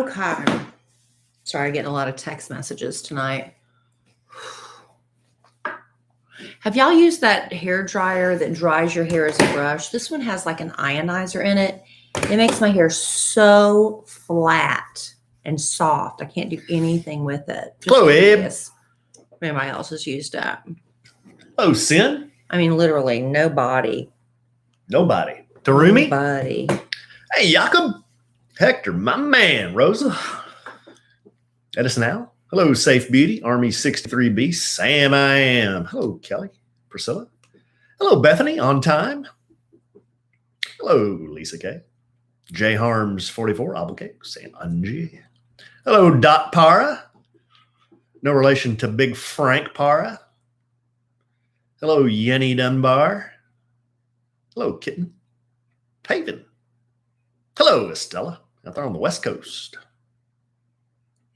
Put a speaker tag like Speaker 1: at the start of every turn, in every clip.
Speaker 1: Okay. Sorry, getting a lot of text messages tonight. Have y'all used that hair dryer that dries your hair as a brush? This one has like an ionizer in it. It makes my hair so flat and soft. I can't do anything with it.
Speaker 2: Hello, Abe.
Speaker 1: Anybody else has used that?
Speaker 2: Oh, Sin?
Speaker 1: I mean, literally, nobody.
Speaker 2: Nobody. Tarumi?
Speaker 1: Nobody.
Speaker 2: Hey, Jakob. Hector, my man. Rosa. Edison Al. Hello, Safe Beauty. Army 63B. Sam I am. Hello, Kelly. Priscilla. Hello, Bethany. On time. Hello, Lisa K. J Harms 44. Obligate. Sam Angie. Hello, Dot Para. No relation to Big Frank Para. Hello, Yenny Dunbar. Hello, Kitten. Haven. Hello, Estella. Out there on the West Coast.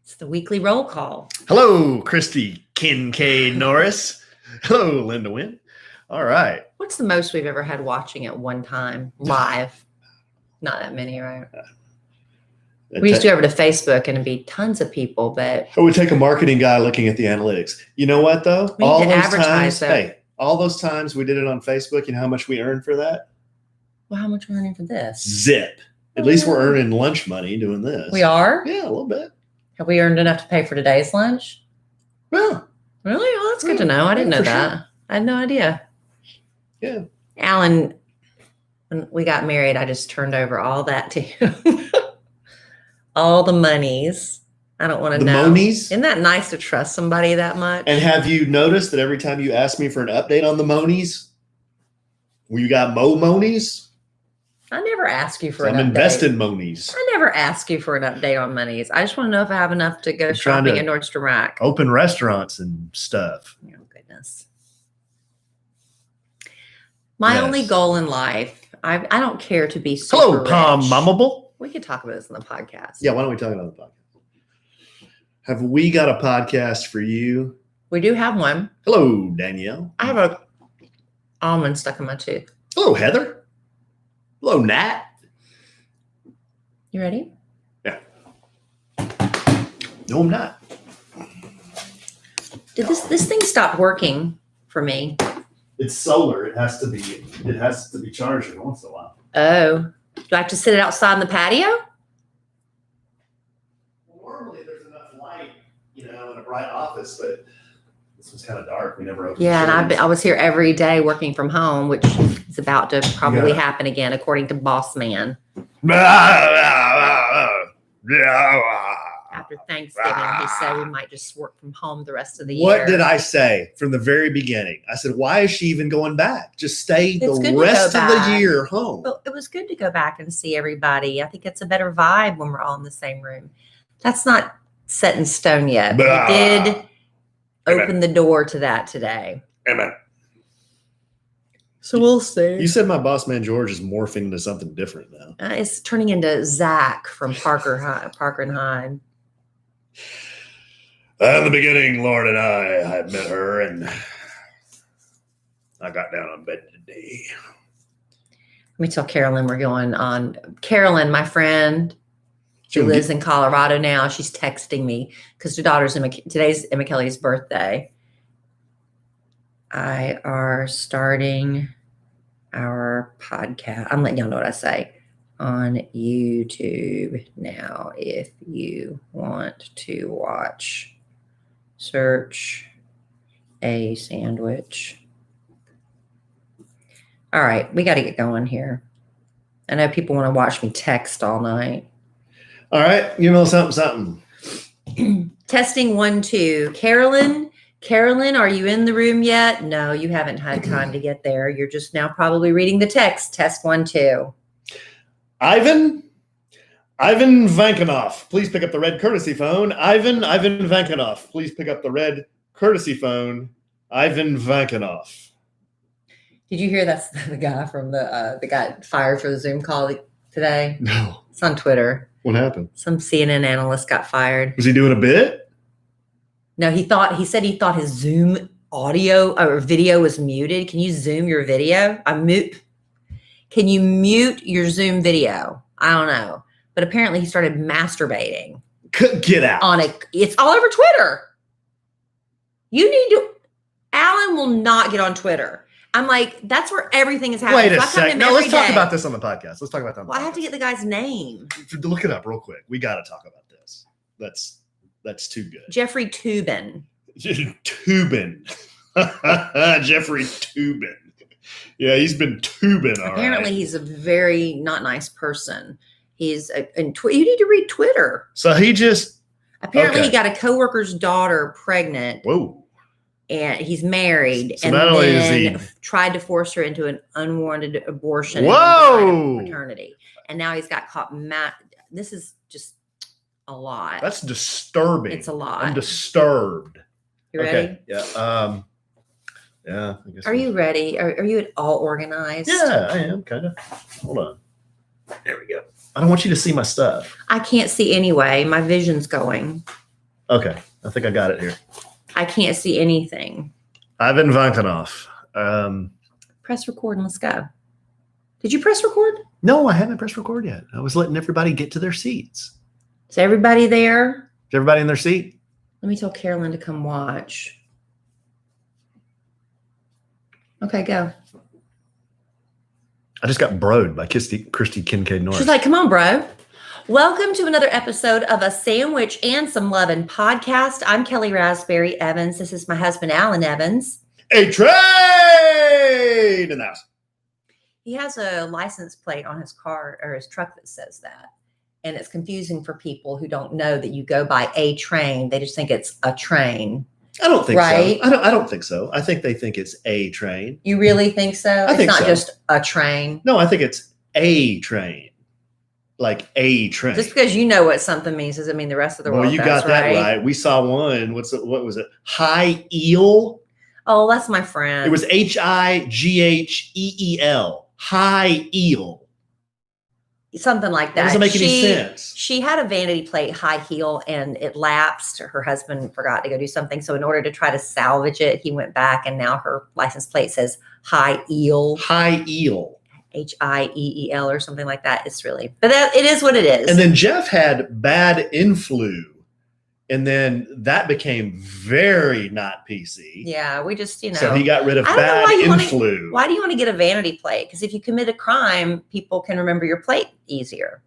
Speaker 1: It's the weekly roll call.
Speaker 2: Hello, Christy Kincaid Norris. Hello, Linda Wynn. All right.
Speaker 1: What's the most we've ever had watching at one time live? Not that many, right? We used to go over to Facebook and it'd be tons of people, but
Speaker 2: it would take a marketing guy looking at the analytics. You know what, though?
Speaker 1: We need to advertise that.
Speaker 2: Hey, all those times we did it on Facebook, you know how much we earned for that?
Speaker 1: Well, how much are we earning for this?
Speaker 2: Zip. At least we're earning lunch money doing this.
Speaker 1: We are?
Speaker 2: Yeah, a little bit.
Speaker 1: Have we earned enough to pay for today's lunch?
Speaker 2: Yeah.
Speaker 1: Really? Well, that's good to know. I didn't know that. Sure. I had no idea.
Speaker 2: Yeah.
Speaker 1: Alan, when we got married, I just turned over all that to him. All the monies. I don't want to know.
Speaker 2: The monies?
Speaker 1: Isn't that nice to trust somebody that much?
Speaker 2: And have you noticed that every time you ask me for an update on the monies, you got monies?
Speaker 1: I never ask you for an update.
Speaker 2: I'm investing monies.
Speaker 1: I never ask you for an update on monies. I just want to know if I have enough to go shopping in Nordstrom Rack.
Speaker 2: Open restaurants and stuff.
Speaker 1: Oh, goodness. My only goal in life, I don't care to be super rich.
Speaker 2: Palm Mummable.
Speaker 1: We could talk about this on the podcast.
Speaker 2: Yeah, why don't we talk about the podcast? Have we got a podcast for you?
Speaker 1: We do have one.
Speaker 2: Hello, Danielle.
Speaker 1: I have a almond stuck in my tooth.
Speaker 2: Hello, Heather. Hello, Nat.
Speaker 1: You ready?
Speaker 2: Yeah. No, I'm not.
Speaker 1: Did this thing stop working for me?
Speaker 2: It's solar. It has to be charged every once in a while.
Speaker 1: Oh. Do I have to sit it outside in the patio?
Speaker 2: Well, normally there's enough light, in a bright office, but this was kind of dark. We never opened.
Speaker 1: Yeah, and I was here every day working from home, which is about to probably happen again, according to Boss Man. After Thanksgiving, he said we might just work from home the rest of the year.
Speaker 2: What did I say from the very beginning? I said, why is she even going back? Just stay the rest of the year home.
Speaker 1: Well, it was good to go back and see everybody. I think it's a better vibe when we're all in the same room. That's not set in stone yet. We did open the door to that today.
Speaker 2: Amen.
Speaker 1: So we'll see.
Speaker 2: You said my boss man George is morphing into something different now.
Speaker 1: It's turning into Zach from Parker and Hyde.
Speaker 2: In the beginning, Lauren and I met her, and I got down on bed today.
Speaker 1: Let me tell Carolyn we're going on. Carolyn, my friend, she lives in Colorado now. She's texting me because her daughter's today's Emma Kelly's birthday. I are starting our podcast. I'm letting y'all know what I say. On YouTube now, if you want to watch, search a sandwich. All right, we got to get going here. I know people want to watch me text all night.
Speaker 2: All right, something.
Speaker 1: Testing 1, 2. Carolyn, are you in the room yet? No, you haven't had time to get there. You're just now probably reading the text. Test 1, 2.
Speaker 2: Ivan Vankanoff, please pick up the red courtesy phone. Ivan Vankanoff, please pick up the red courtesy phone. Ivan Vankanoff.
Speaker 1: Did you hear that's the guy from the guy fired for the Zoom call today?
Speaker 2: No.
Speaker 1: It's on Twitter.
Speaker 2: What happened?
Speaker 1: Some CNN analyst got fired.
Speaker 2: Was he doing a bit?
Speaker 1: No, he said he thought his Zoom audio or video was muted. Can you Zoom your video? Can you mute your Zoom video? I don't know. but apparently he started masturbating.
Speaker 2: Get out.
Speaker 1: It's all over Twitter. Alan will not get on Twitter. I'm like, that's where everything is happening.
Speaker 2: Wait a second. No, let's talk about this on the podcast. Let's talk about that.
Speaker 1: Well, I have to get the guy's name.
Speaker 2: Look it up real quick. We got to talk about this. That's too good.
Speaker 1: Jeffrey Toobin.
Speaker 2: Toobin. Jeffrey Toobin. Yeah, he's been tubing.
Speaker 1: Apparently, he's a very not nice person. You need to read Twitter.
Speaker 2: So he just
Speaker 1: apparently he got a coworker's daughter pregnant.
Speaker 2: Whoa.
Speaker 1: And he's married,
Speaker 2: so
Speaker 1: and
Speaker 2: not only
Speaker 1: then
Speaker 2: is he
Speaker 1: tried to force her into an unwanted abortion.
Speaker 2: Whoa!
Speaker 1: And maternity, and now he's got caught. This is just a lot.
Speaker 2: That's disturbing.
Speaker 1: It's a lot.
Speaker 2: I'm disturbed.
Speaker 1: You ready?
Speaker 2: Yeah. Yeah. I guess
Speaker 1: Are you ready? Are you at all organized?
Speaker 2: Yeah, I am kind of. Hold on. There we go. I don't want you to see my stuff.
Speaker 1: I can't see anyway. My vision's going.
Speaker 2: Okay, I think I got it here.
Speaker 1: I can't see anything.
Speaker 2: Ivan Vankanov.
Speaker 1: Press record and let's go. Did you press record?
Speaker 2: No, I haven't pressed record yet. I was letting everybody get to their seats.
Speaker 1: Is everybody there?
Speaker 2: Is everybody in their seat?
Speaker 1: Let me tell Carolyn to come watch. Okay, go.
Speaker 2: I just got broed by Christy Kincaid Norris.
Speaker 1: She's like, come on, bro. Welcome to another episode of A Sandwich and Some Lovin' podcast. I'm Kellie Rasberry Evans. This is my husband, Alan Evans.
Speaker 2: A trade in the house.
Speaker 1: He has a license plate on his car or his truck that says that. And it's confusing for people who don't know that you go by a train. They just think it's a train.
Speaker 2: I don't think
Speaker 1: right?
Speaker 2: so. I don't think so. I think they think it's a train.
Speaker 1: You really think so?
Speaker 2: I think
Speaker 1: it's not
Speaker 2: so.
Speaker 1: Just a train.
Speaker 2: No, I think it's a train. Like a train.
Speaker 1: Just because you know what something means doesn't mean the rest of the world
Speaker 2: Well, you got that right. We saw one. What was it? High eel.
Speaker 1: Oh, that's my friend.
Speaker 2: It was HIGHEEL. High eel.
Speaker 1: Something like that.
Speaker 2: That doesn't make any sense.
Speaker 1: She had a vanity plate high heel and it lapsed. Her husband forgot to go do something. So in order to try to salvage it, he went back and now her license plate says high eel.
Speaker 2: High eel.
Speaker 1: HIEEL or something like that. It's really, but it is what it is.
Speaker 2: And then Jeff had bad influ. And then that became very not PC.
Speaker 1: Yeah, we just,
Speaker 2: So he got rid of bad influ.
Speaker 1: Why do you want to get a vanity plate? Because if you commit a crime, people can remember your plate easier.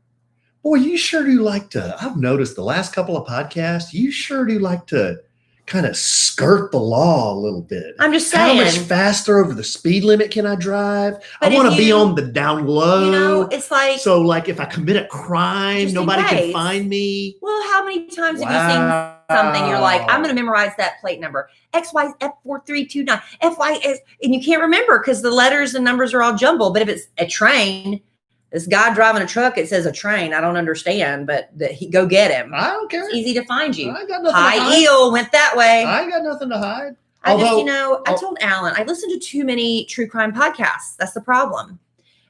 Speaker 2: Boy, you sure do like to. I've noticed the last couple of podcasts, you sure do like to kind of skirt the law a little bit.
Speaker 1: I'm just saying.
Speaker 2: How much faster over the speed limit can I drive? I want to be on the down low.
Speaker 1: You know, it's like.
Speaker 2: So like if I commit a crime, nobody can find me.
Speaker 1: Well, how many times have you seen something you're like, I'm going to memorize that plate number. XYF4329, FYS, and you can't remember because the letters and numbers are all jumbled. But if it's a train, this guy driving a truck, it says a train. I don't understand, but go get him.
Speaker 2: I don't care.
Speaker 1: It's easy to find you.
Speaker 2: I got nothing
Speaker 1: High
Speaker 2: to hide.
Speaker 1: eel went that way.
Speaker 2: I ain't got nothing to hide.
Speaker 1: I told Alan, I listen to too many true crime podcasts. That's the problem.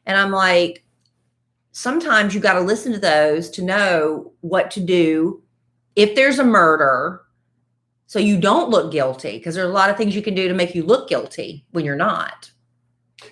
Speaker 1: And I'm like, sometimes you got to listen to those to know what to do if there's a murder so you don't look guilty, because there's a lot of things you can do to make you look guilty when you're not.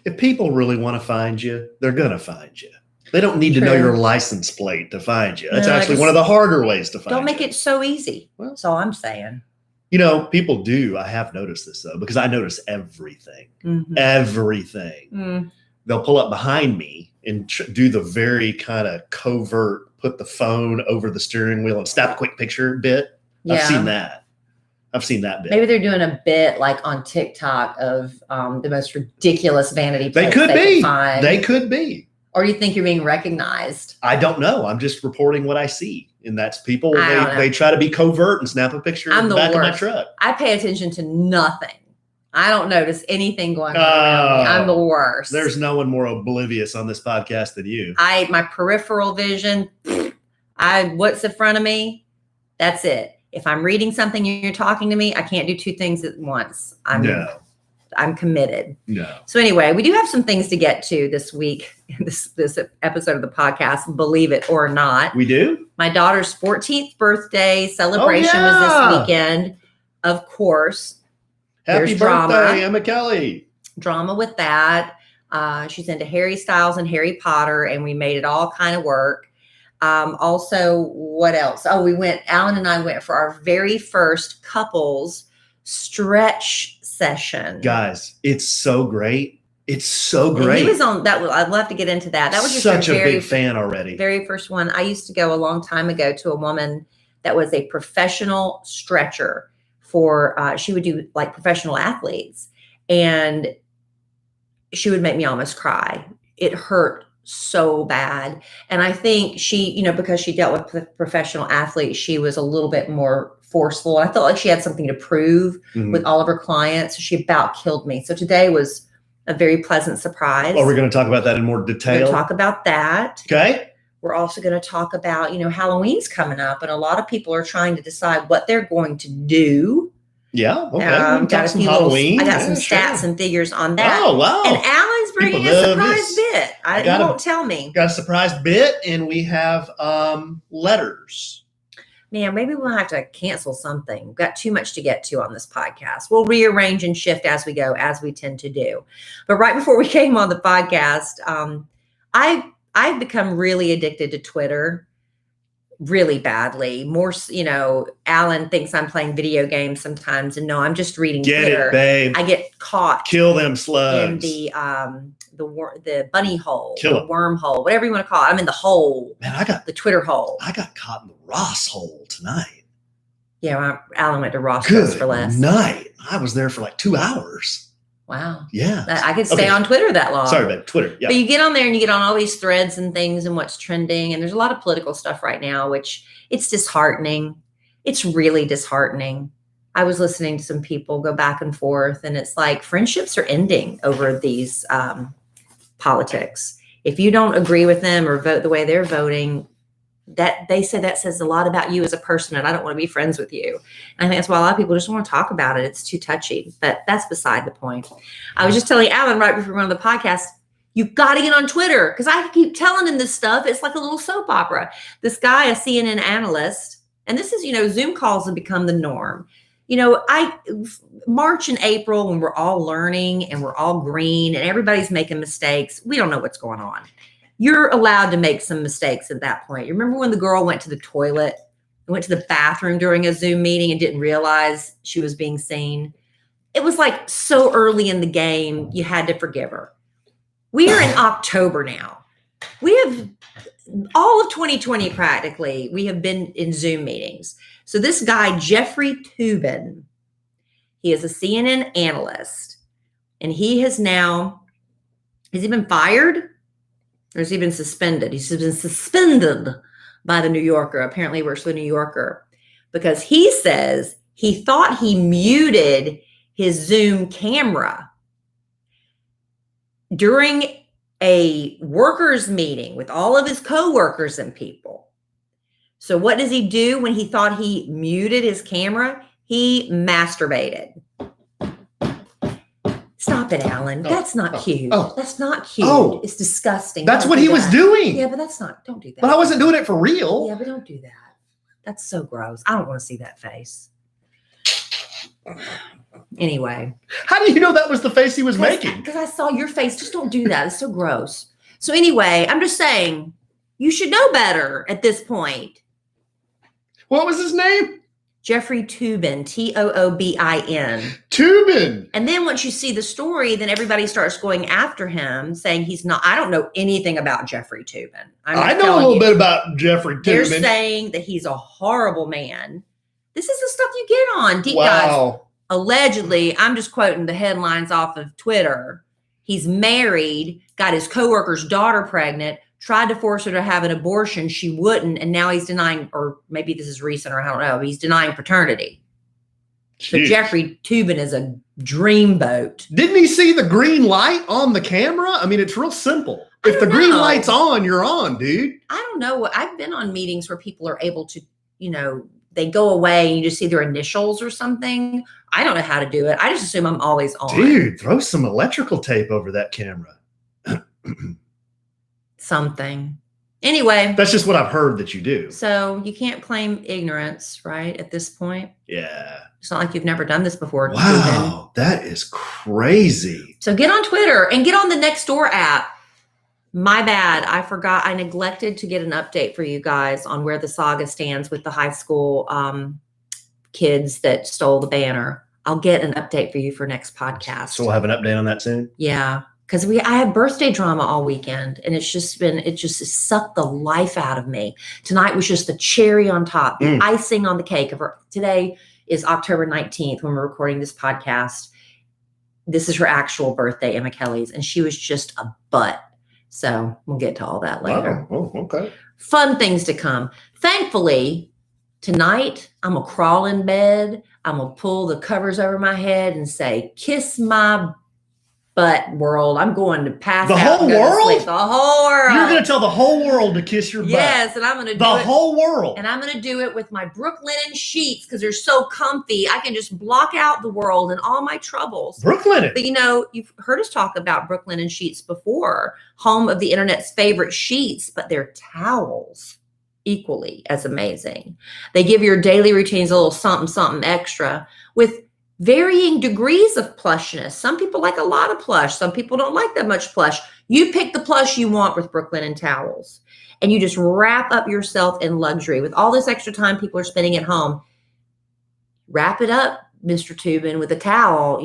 Speaker 2: If people really want to find you, they're going to find you. They don't need to know your license plate to find you. That's actually one of the harder ways to find you.
Speaker 1: Don't make it so easy.
Speaker 2: Well,
Speaker 1: that's all I'm saying.
Speaker 2: You know, people do. I have noticed this, though, because I notice everything. Mm-hmm. Everything. Mm. They'll pull up behind me and do the very kind of covert, put the phone over the steering wheel and snap a quick picture bit. Yeah. I've seen that bit.
Speaker 1: Maybe they're doing a bit like on TikTok of the most ridiculous vanity plates
Speaker 2: could find. They could be.
Speaker 1: Or do you think you're being recognized?
Speaker 2: I don't know. I'm just reporting what I see. And that's people, they try to be covert and snap a picture in the back of my truck. I
Speaker 1: pay attention to nothing. I don't notice anything going on around me. I'm the worst.
Speaker 2: There's no one more oblivious on this podcast than you.
Speaker 1: My peripheral vision, what's in front of me, that's it. If I'm reading something and you're talking to me, I can't do two things at once. I'm committed.
Speaker 2: No.
Speaker 1: So anyway, we do have some things to get to this week, this episode of the podcast, believe it or not.
Speaker 2: We do?
Speaker 1: My daughter's 14th birthday celebration was this weekend. Of course.
Speaker 2: Happy birthday, Emma Kellie.
Speaker 1: Drama with that. She's into Harry Styles and Harry Potter, and we made it all kind of work. Also, what else? Oh, Alan and I went for our very first couples stretch session.
Speaker 2: Guys, it's so great. It's so great.
Speaker 1: And he was on that. I'd love to get into that. That was just
Speaker 2: such a big fan already.
Speaker 1: Very first one. I used to go a long time ago to a woman that was a professional stretcher for, she would do like professional athletes, and she would make me almost cry. It hurt so bad. And I think she, because she dealt with professional athletes, she was a little bit more forceful. I felt like she had something to prove with all of her clients. So she about killed me. So today was a very pleasant surprise.
Speaker 2: Oh, we're going to talk about that in more detail.
Speaker 1: We're going to talk about that.
Speaker 2: Okay.
Speaker 1: We're also going to talk about, Halloween's coming up, and a lot of people are trying to decide what they're going to do.
Speaker 2: Yeah. Okay.
Speaker 1: Got some Halloween. I got some stats and figures on that.
Speaker 2: Oh, wow.
Speaker 1: And Alan's bringing a surprise bit. You won't tell me.
Speaker 2: Got a surprise bit, and we have letters.
Speaker 1: Man, maybe we'll have to cancel something. We've got too much to get to on this podcast. We'll rearrange and shift as we go, as we tend to do. But right before we came on the podcast, I've become really addicted to Twitter. Really badly. More, Alan thinks I'm playing video games sometimes, and no, I'm just reading Twitter.
Speaker 2: It, babe.
Speaker 1: I get caught.
Speaker 2: Kill them slugs.
Speaker 1: In the bunny hole, the wormhole, whatever you want to call it. I'm in the hole.
Speaker 2: Man,
Speaker 1: the Twitter hole.
Speaker 2: I got caught in the Ross hole tonight.
Speaker 1: Yeah, Alan went to Ross for less.
Speaker 2: Night. I was there for like 2 hours.
Speaker 1: Wow.
Speaker 2: Yeah.
Speaker 1: I could stay on Twitter that long.
Speaker 2: Sorry, babe. Twitter. Yeah.
Speaker 1: But you get on there and you get on all these threads and things and what's trending. And there's a lot of political stuff right now, which it's disheartening. It's really disheartening. I was listening to some people go back and forth, and it's like friendships are ending over these politics. If you don't agree with them or vote the way they're voting, that they say that says a lot about you as a person, and I don't want to be friends with you. And I think that's why a lot of people just don't want to talk about it. It's too touchy, but that's beside the point. I was just telling Alan right before we went on the podcast, you've got to get on Twitter, because I keep telling him this stuff. It's like a little soap opera. This guy, a CNN analyst, and this is, Zoom calls have become the norm. March and April, when we're all learning and we're all green and everybody's making mistakes, we don't know what's going on. You're allowed to make some mistakes at that point. You remember when the girl went to the toilet, went to the bathroom during a Zoom meeting and didn't realize she was being seen? It was like so early in the game, you had to forgive her. We are in October now. We have all of 2020 practically, we have been in Zoom meetings. So this guy, Jeffrey Toobin, he is a CNN analyst, and has he been fired? Or has he been suspended? He's been suspended by the New Yorker. Apparently he works for the New Yorker, because he says he thought he muted his Zoom camera during a workers meeting with all of his coworkers and people. So what does he do when he thought he muted his camera? He masturbated. Stop it, Alan. That's not cute. That's not cute. It's disgusting.
Speaker 2: That's what he was doing.
Speaker 1: Yeah, but don't do that.
Speaker 2: But I wasn't doing it for real.
Speaker 1: Yeah, but don't do that. That's so gross. I don't want to see that face. Anyway.
Speaker 2: How do you know that was the face he was making?
Speaker 1: Because I saw your face. Just don't do that. It's so gross. So anyway, I'm just saying, you should know better at this point.
Speaker 2: What was his name?
Speaker 1: Jeffrey Toobin, Toobin.
Speaker 2: Toobin.
Speaker 1: And then once you see the story, then everybody starts going after him, saying he's not. I don't know anything about Jeffrey Toobin.
Speaker 2: I know a little bit about Jeffrey Toobin.
Speaker 1: They're saying that he's a horrible man. This is the stuff you get on. Deep
Speaker 2: wow.
Speaker 1: Guys, allegedly, I'm just quoting the headlines off of Twitter. He's married, got his coworker's daughter pregnant, tried to force her to have an abortion. She wouldn't. And now he's denying, or maybe this is recent, or I don't know, but he's denying paternity. Jeez. So Jeffrey Toobin is a dreamboat.
Speaker 2: Didn't he see the green light on the camera? I mean, it's real simple. If the green light's on, you're on, dude.
Speaker 1: I don't know. I've been on meetings where people are able to, they go away and you just see their initials or something. I don't know how to do it. I just assume I'm always on.
Speaker 2: Dude, throw some electrical tape over that camera.
Speaker 1: Something. Anyway.
Speaker 2: That's just what I've heard that you do.
Speaker 1: So you can't claim ignorance, right, at this point?
Speaker 2: Yeah.
Speaker 1: It's not like you've never done this before.
Speaker 2: Wow, that is crazy.
Speaker 1: So get on Twitter and get on the Nextdoor app. My bad. I forgot. I neglected to get an update for you guys on where the saga stands with the high school kids that stole the banner. I'll get an update for you for next podcast.
Speaker 2: So we'll have an update on that soon?
Speaker 1: Yeah. Because I had birthday drama all weekend, and it just sucked the life out of me. Tonight was just the cherry on top, the icing on the cake. Today is October 19th when we're recording this podcast. This is her actual birthday, Emma Kellie's, and she was just a butt. So we'll get to all that later.
Speaker 2: Oh, okay.
Speaker 1: Fun things to come. Thankfully, tonight I'm going to crawl in bed. I'm going to pull the covers over my head and say, kiss my butt, world. I'm going to pass
Speaker 2: the
Speaker 1: out.
Speaker 2: Whole world?
Speaker 1: The whole world.
Speaker 2: You're going to tell the whole world to kiss your butt.
Speaker 1: Yes, and I'm going to do
Speaker 2: the whole world.
Speaker 1: And I'm going to do it with my Brooklinen sheets because they're so comfy. I can just block out the world and all my troubles.
Speaker 2: Brooklinen.
Speaker 1: But you've heard us talk about Brooklinen sheets before, home of the internet's favorite sheets, but they're towels equally as amazing. They give your daily routines a little something, something extra with varying degrees of plushness. Some people like a lot of plush. Some people don't like that much plush. You pick the plush you want with Brooklinen towels, and you just wrap up yourself in luxury. With all this extra time people are spending at home, wrap it up, Mr. Toobin, with a towel.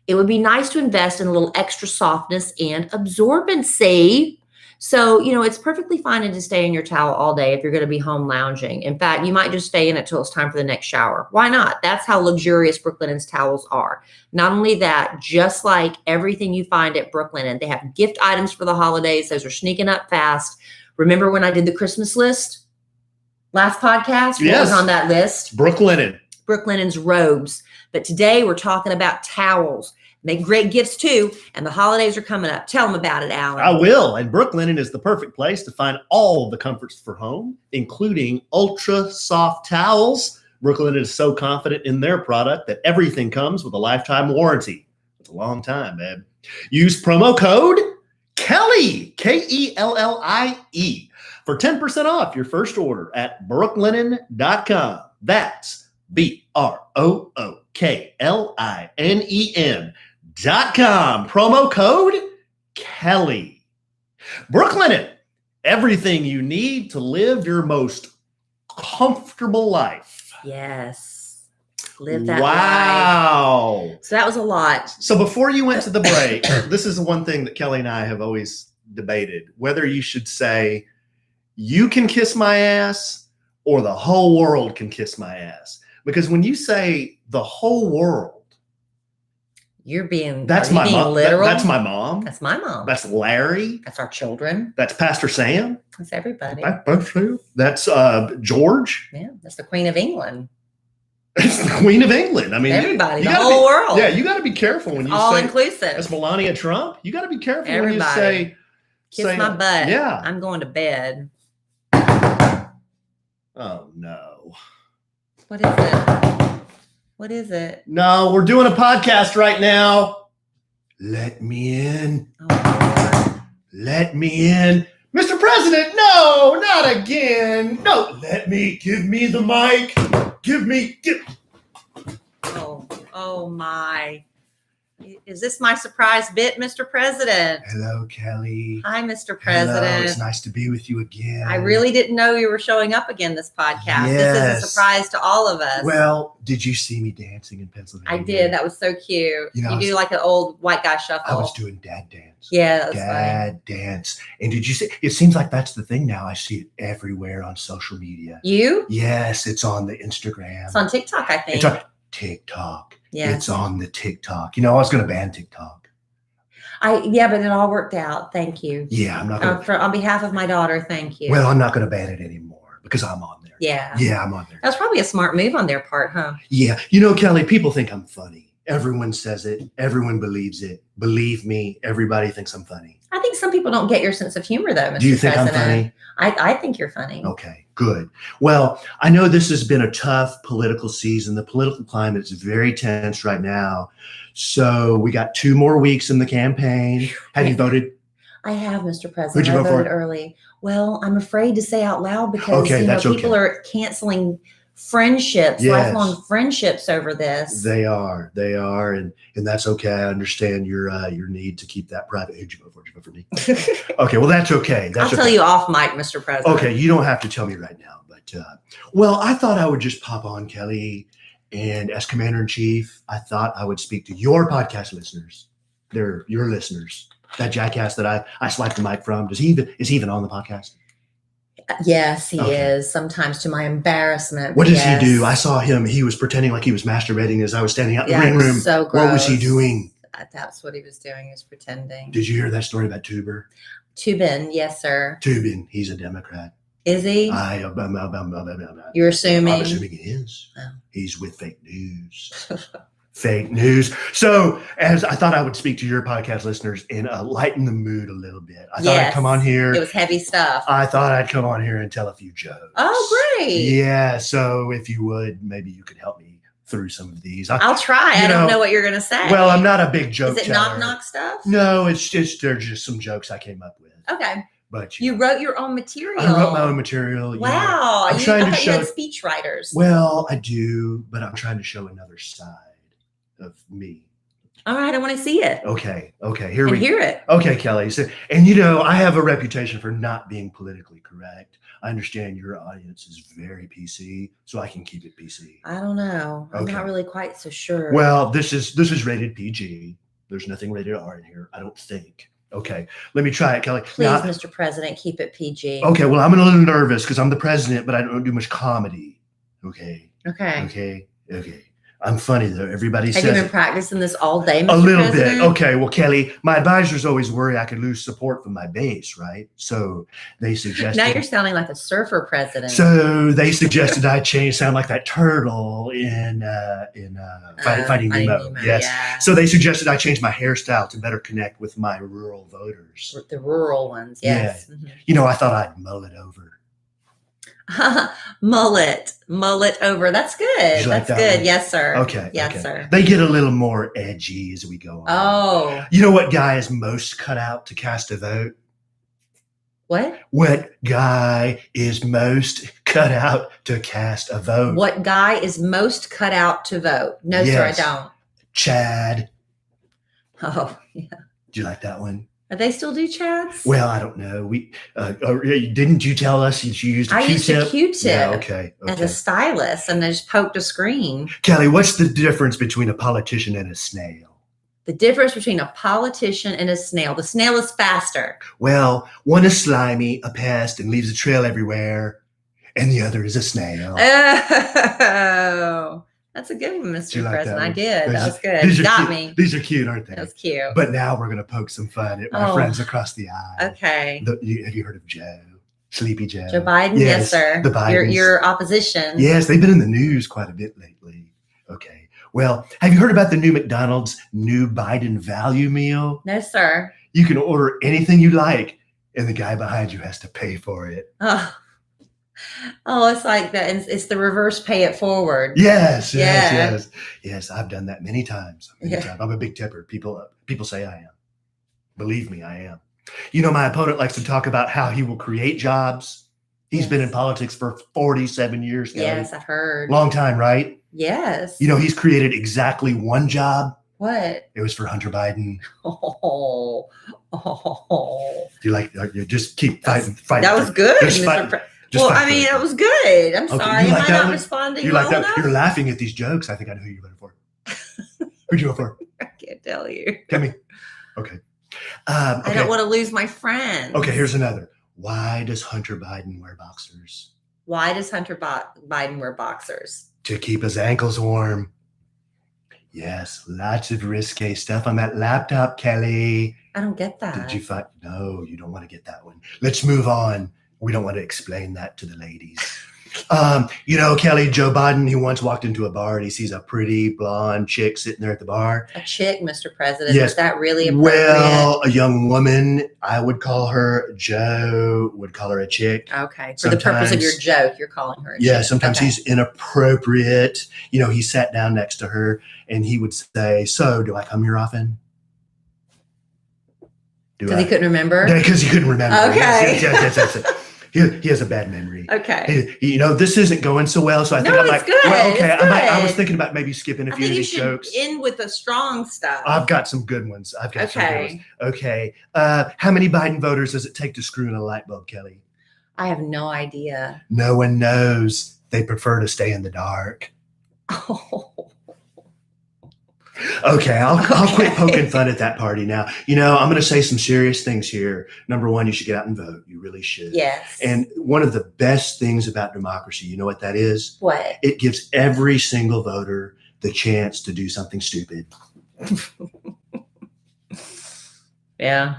Speaker 1: It would be nice to invest in a little extra softness and absorbency. So, it's perfectly fine to stay in your towel all day if you're going to be home lounging. In fact, you might just stay in it till it's time for the next shower. Why not? That's how luxurious Brooklinen's towels are. Not only that, just like everything you find at Brooklinen, they have gift items for the holidays. Those are sneaking up fast. Remember when I did the Christmas list last podcast?
Speaker 2: Yes.
Speaker 1: What was on that list?
Speaker 2: Brooklinen.
Speaker 1: Brooklinen's robes. But today we're talking about towels. Make great gifts too, and the holidays are coming up. Tell them about it, Alan.
Speaker 2: I will. And Brooklinen is the perfect place to find all of the comforts for home, including ultra soft towels. Brooklinen is so confident in their product that everything comes with a lifetime warranty. It's a long time, babe. Use promo code Kellie, Kellie, for 10% off your first order at brooklinen.com. That's BROOKLINEN.com. Promo code Kellie. Brooklinen, everything you need to live your most comfortable life.
Speaker 1: Yes. Live that
Speaker 2: wow.
Speaker 1: life. So that was a lot.
Speaker 2: So before you went to the break, this is one thing that Kellie and I have always debated, whether you should say, you can kiss my ass or the whole world can kiss my ass. Because when you say the whole world,
Speaker 1: you're being
Speaker 2: that's my mom.
Speaker 1: Literal.
Speaker 2: That's my mom.
Speaker 1: That's my mom.
Speaker 2: That's Larry.
Speaker 1: That's our children.
Speaker 2: That's Pastor Sam.
Speaker 1: That's everybody.
Speaker 2: That's George.
Speaker 1: Yeah, that's the Queen of England.
Speaker 2: It's the Queen of England. I mean,
Speaker 1: everybody, the whole world.
Speaker 2: Yeah, you got to be careful when you
Speaker 1: all
Speaker 2: say
Speaker 1: inclusive.
Speaker 2: That's Melania Trump. You got to be careful
Speaker 1: everybody.
Speaker 2: when you say
Speaker 1: kiss my butt.
Speaker 2: Yeah,
Speaker 1: I'm going to bed.
Speaker 2: Oh no.
Speaker 1: What is it? What is it?
Speaker 2: No, we're doing a podcast right now. Let me in.
Speaker 1: Oh, Lord.
Speaker 2: Let me in. Mr. President, no, not again. No, give me the mic.
Speaker 1: Oh my. Is this my surprise bit, Mr. President?
Speaker 2: Hello, Kellie.
Speaker 1: Hi, Mr. President.
Speaker 2: Hello, it's nice to be with you again.
Speaker 1: I really didn't know you were showing up again this podcast.
Speaker 2: Yes.
Speaker 1: This is a surprise to all of us.
Speaker 2: Well, did you see me dancing in Pennsylvania?
Speaker 1: I did. That was so cute. You do like an old white guy shuffle.
Speaker 2: I was doing dad dance.
Speaker 1: Yeah, that was
Speaker 2: dad
Speaker 1: funny.
Speaker 2: Dance. And did you see? It seems like that's the thing now. I see it everywhere on social media.
Speaker 1: You?
Speaker 2: Yes, it's on the Instagram.
Speaker 1: It's on TikTok, I think.
Speaker 2: It's on TikTok.
Speaker 1: Yeah.
Speaker 2: It's on the TikTok. I was going to ban TikTok.
Speaker 1: But it all worked out. Thank you.
Speaker 2: Yeah, I'm not going to.
Speaker 1: On behalf of my daughter, thank you.
Speaker 2: Well, I'm not going to ban it anymore because I'm on there.
Speaker 1: Yeah.
Speaker 2: Yeah, I'm on there.
Speaker 1: That was probably a smart move on their part, huh?
Speaker 2: Yeah. Kellie, people think I'm funny. Everyone says it. Everyone believes it. Believe me, everybody thinks I'm funny.
Speaker 1: I think some people don't get your sense of humor, though, Mr.
Speaker 2: Do you think
Speaker 1: President.
Speaker 2: I'm funny?
Speaker 1: I think you're funny.
Speaker 2: Okay, good. Well, I know this has been a tough political season. The political climate is very tense right now. So we got 2 more weeks in the campaign. Have you voted?
Speaker 1: I have, Mr. President.
Speaker 2: Who'd you vote
Speaker 1: I voted
Speaker 2: for?
Speaker 1: early. Well, I'm afraid to say out loud because people are canceling friendships,
Speaker 2: Yes.
Speaker 1: lifelong friendships over this.
Speaker 2: They are, and that's okay. I understand your need to keep that private. Who'd you vote for? Did you vote for me? Okay, well that's okay.
Speaker 1: I'll tell you off mic, Mr. President.
Speaker 2: Okay, you don't have to tell me right now, but well, I thought I would just pop on, Kelly, and as Commander in Chief, I thought I would speak to your podcast listeners. They're your listeners. That jackass that I swiped the mic from. Is he even on the podcast?
Speaker 1: Yes, he is. Sometimes to my embarrassment.
Speaker 2: What does he do? I saw him. He was pretending like he was masturbating as I was standing out in the ring room.
Speaker 1: So gross.
Speaker 2: What was he doing?
Speaker 1: That's what he was doing. He was pretending.
Speaker 2: Did you hear that story about Toobin?
Speaker 1: Toobin, yes, sir.
Speaker 2: Toobin, he's a Democrat.
Speaker 1: Is he? You're assuming?
Speaker 2: I'm assuming he is. Oh. He's with fake news. Fake news. So, as I thought I would speak to your podcast listeners and lighten the mood a little bit. I thought I'd come on here.
Speaker 1: It was heavy stuff.
Speaker 2: I thought I'd come on here and tell a few jokes.
Speaker 1: Oh, great.
Speaker 2: Yeah. So, if you would, maybe you could help me through some of these.
Speaker 1: I'll try. I don't know what you're going to say.
Speaker 2: Well, I'm not a big joke
Speaker 1: Is it knock stuff?
Speaker 2: No, it's just, they're just some jokes I came up with.
Speaker 1: Okay.
Speaker 2: But
Speaker 1: you wrote your own material.
Speaker 2: I wrote my own material.
Speaker 1: Wow.
Speaker 2: I'm trying to show.
Speaker 1: You had speech writers.
Speaker 2: Well, I do, but I'm trying to show another side of me.
Speaker 1: All right, I want to see it.
Speaker 2: Okay.
Speaker 1: Hear it.
Speaker 2: Okay, Kelly. So, and I have a reputation for not being politically correct. I understand your audience is very PC, so I can keep it PC.
Speaker 1: I don't know. I'm not really quite so sure.
Speaker 2: Well, this is rated PG. There's nothing rated R in here, I don't think. Okay, let me try it, Kelly.
Speaker 1: Please, now, Mr. President, keep it PG.
Speaker 2: Okay, well, I'm a little nervous because I'm the president, but I don't do much comedy. Okay. I'm funny though. Everybody says.
Speaker 1: Have you been practicing this all day, Mr.
Speaker 2: A little
Speaker 1: President?
Speaker 2: bit. Okay. Well, Kelly, my advisors always worry I could lose support from my base, right? So they suggested.
Speaker 1: Now you're sounding like a surfer president.
Speaker 2: So they suggested I sound like that turtle in Finding Nemo. Yes. Yeah. So they suggested I change my hairstyle to better connect with my rural voters.
Speaker 1: The rural ones, yes.
Speaker 2: Yeah. Mm-hmm. I thought I'd mull it over.
Speaker 1: mullet over. That's good. That's good. One? Yes, sir.
Speaker 2: Okay.
Speaker 1: Yes, sir.
Speaker 2: They get a little more edgy as we go on.
Speaker 1: Oh.
Speaker 2: You know what guy is most cut out to cast a vote?
Speaker 1: What?
Speaker 2: What guy is most cut out to cast a vote?
Speaker 1: What guy is most cut out to vote? No, yes. Sir, I don't.
Speaker 2: Chad.
Speaker 1: Oh, yeah.
Speaker 2: Do you like that one?
Speaker 1: Are they still do Chads?
Speaker 2: Well, I don't know. We didn't you tell us you used a Q-tip?
Speaker 1: I used a Q-tip.
Speaker 2: Yeah, okay.
Speaker 1: As a stylist, and I just poked a screen.
Speaker 2: Kelly, what's the difference between a politician and a snail?
Speaker 1: The difference between a politician and a snail. The snail is faster.
Speaker 2: Well, one is slimy, a pest, and leaves a trail everywhere, and the other is a snail.
Speaker 1: Oh. That's a good one, Mr. President. I did. That was good. You got me.
Speaker 2: These are cute, aren't they?
Speaker 1: That was cute.
Speaker 2: But now we're going to poke some fun at my friends across the aisle.
Speaker 1: Okay.
Speaker 2: Have you heard of Joe? Sleepy Joe?
Speaker 1: Joe Biden? Yes, sir.
Speaker 2: The Bidens.
Speaker 1: Your opposition.
Speaker 2: Yes, they've been in the news quite a bit lately. Okay. Well, have you heard about the new McDonald's new Biden value meal?
Speaker 1: No, sir.
Speaker 2: You can order anything you like, and the guy behind you has to pay for it.
Speaker 1: Oh, it's like that. It's the reverse pay it forward.
Speaker 2: Yes. I've done that many times. I'm a big tipper. People say I am. Believe me, I am. My opponent likes to talk about how he will create jobs. He's been in politics for 47 years now.
Speaker 1: Yes, I've heard.
Speaker 2: Long time, right?
Speaker 1: Yes.
Speaker 2: He's created exactly one job.
Speaker 1: What?
Speaker 2: It was for Hunter Biden.
Speaker 1: Oh.
Speaker 2: You just keep fighting.
Speaker 1: That was good, Mr. President. It was good. I'm sorry. Am I not responding well enough?
Speaker 2: You're laughing at these jokes. I think I know who you voted for. Who'd you vote for?
Speaker 1: I can't tell you.
Speaker 2: Tell me. Okay.
Speaker 1: I don't want to lose my friend.
Speaker 2: Okay, here's another. Why does Hunter Biden wear boxers?
Speaker 1: Why does Hunter Biden wear boxers?
Speaker 2: To keep his ankles warm. Yes, lots of risque stuff on that laptop, Kelly.
Speaker 1: I don't get that.
Speaker 2: Did you find? No, you don't want to get that one. Let's move on. We don't want to explain that to the ladies. Kelly, Joe Biden, he once walked into a bar and he sees a pretty blonde chick sitting there at the bar.
Speaker 1: A chick, Mr. President?
Speaker 2: Yes.
Speaker 1: Is that really appropriate?
Speaker 2: Well, a young woman, I would call her. Joe would call her a chick.
Speaker 1: Okay. For the purpose of your joke, you're calling her a chick.
Speaker 2: Yeah, sometimes he's inappropriate. He sat down next to her and he would say, "So, do I come here often?"
Speaker 1: Because he couldn't remember?
Speaker 2: Yeah, because he couldn't remember.
Speaker 1: Okay.
Speaker 2: Yes. He has a bad memory.
Speaker 1: Okay.
Speaker 2: This isn't going so well, so I think I might.
Speaker 1: It's good.
Speaker 2: Well, okay,
Speaker 1: It's
Speaker 2: I was
Speaker 1: good.
Speaker 2: thinking about maybe skipping a few of these jokes.
Speaker 1: End with the strong stuff.
Speaker 2: I've got some good ones. Okay. How many Biden voters does it take to screw in a light bulb, Kelly?
Speaker 1: I have no idea.
Speaker 2: No one knows. They prefer to stay in the dark.
Speaker 1: Oh.
Speaker 2: Okay, I'll quit poking fun at that party now. I'm going to say some serious things here. Number one, you should get out and vote. You really should.
Speaker 1: Yes.
Speaker 2: And one of the best things about democracy, you know what that is?
Speaker 1: What?
Speaker 2: It gives every single voter the chance to do something stupid.
Speaker 1: Yeah.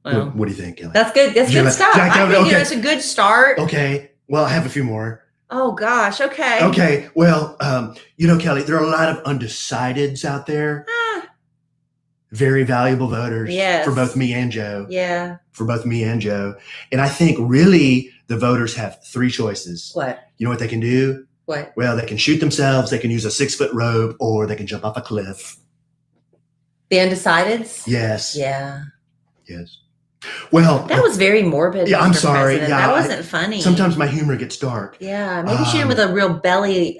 Speaker 1: Well,
Speaker 2: what do you think, Kelly?
Speaker 1: That's good. That's good stuff. I think it's a good start.
Speaker 2: Okay. Well, I have a few more.
Speaker 1: Oh gosh. Okay.
Speaker 2: Okay. Well, Kelly, there are a lot of undecideds out there. Very valuable voters for both me and Joe.
Speaker 1: Yeah.
Speaker 2: For both me and Joe. And I think really the voters have three choices.
Speaker 1: What?
Speaker 2: You know what they can do?
Speaker 1: What?
Speaker 2: Well, they can shoot themselves, they can use a 6-foot rope, or they can jump off a cliff.
Speaker 1: The undecideds?
Speaker 2: Yes.
Speaker 1: Yeah.
Speaker 2: Yes. Well,
Speaker 1: that was very morbid.
Speaker 2: Yeah,
Speaker 1: Mr.
Speaker 2: I'm sorry.
Speaker 1: President.
Speaker 2: Yeah,
Speaker 1: that wasn't funny.
Speaker 2: Sometimes my humor gets dark.
Speaker 1: Yeah, maybe shoot him with a real belly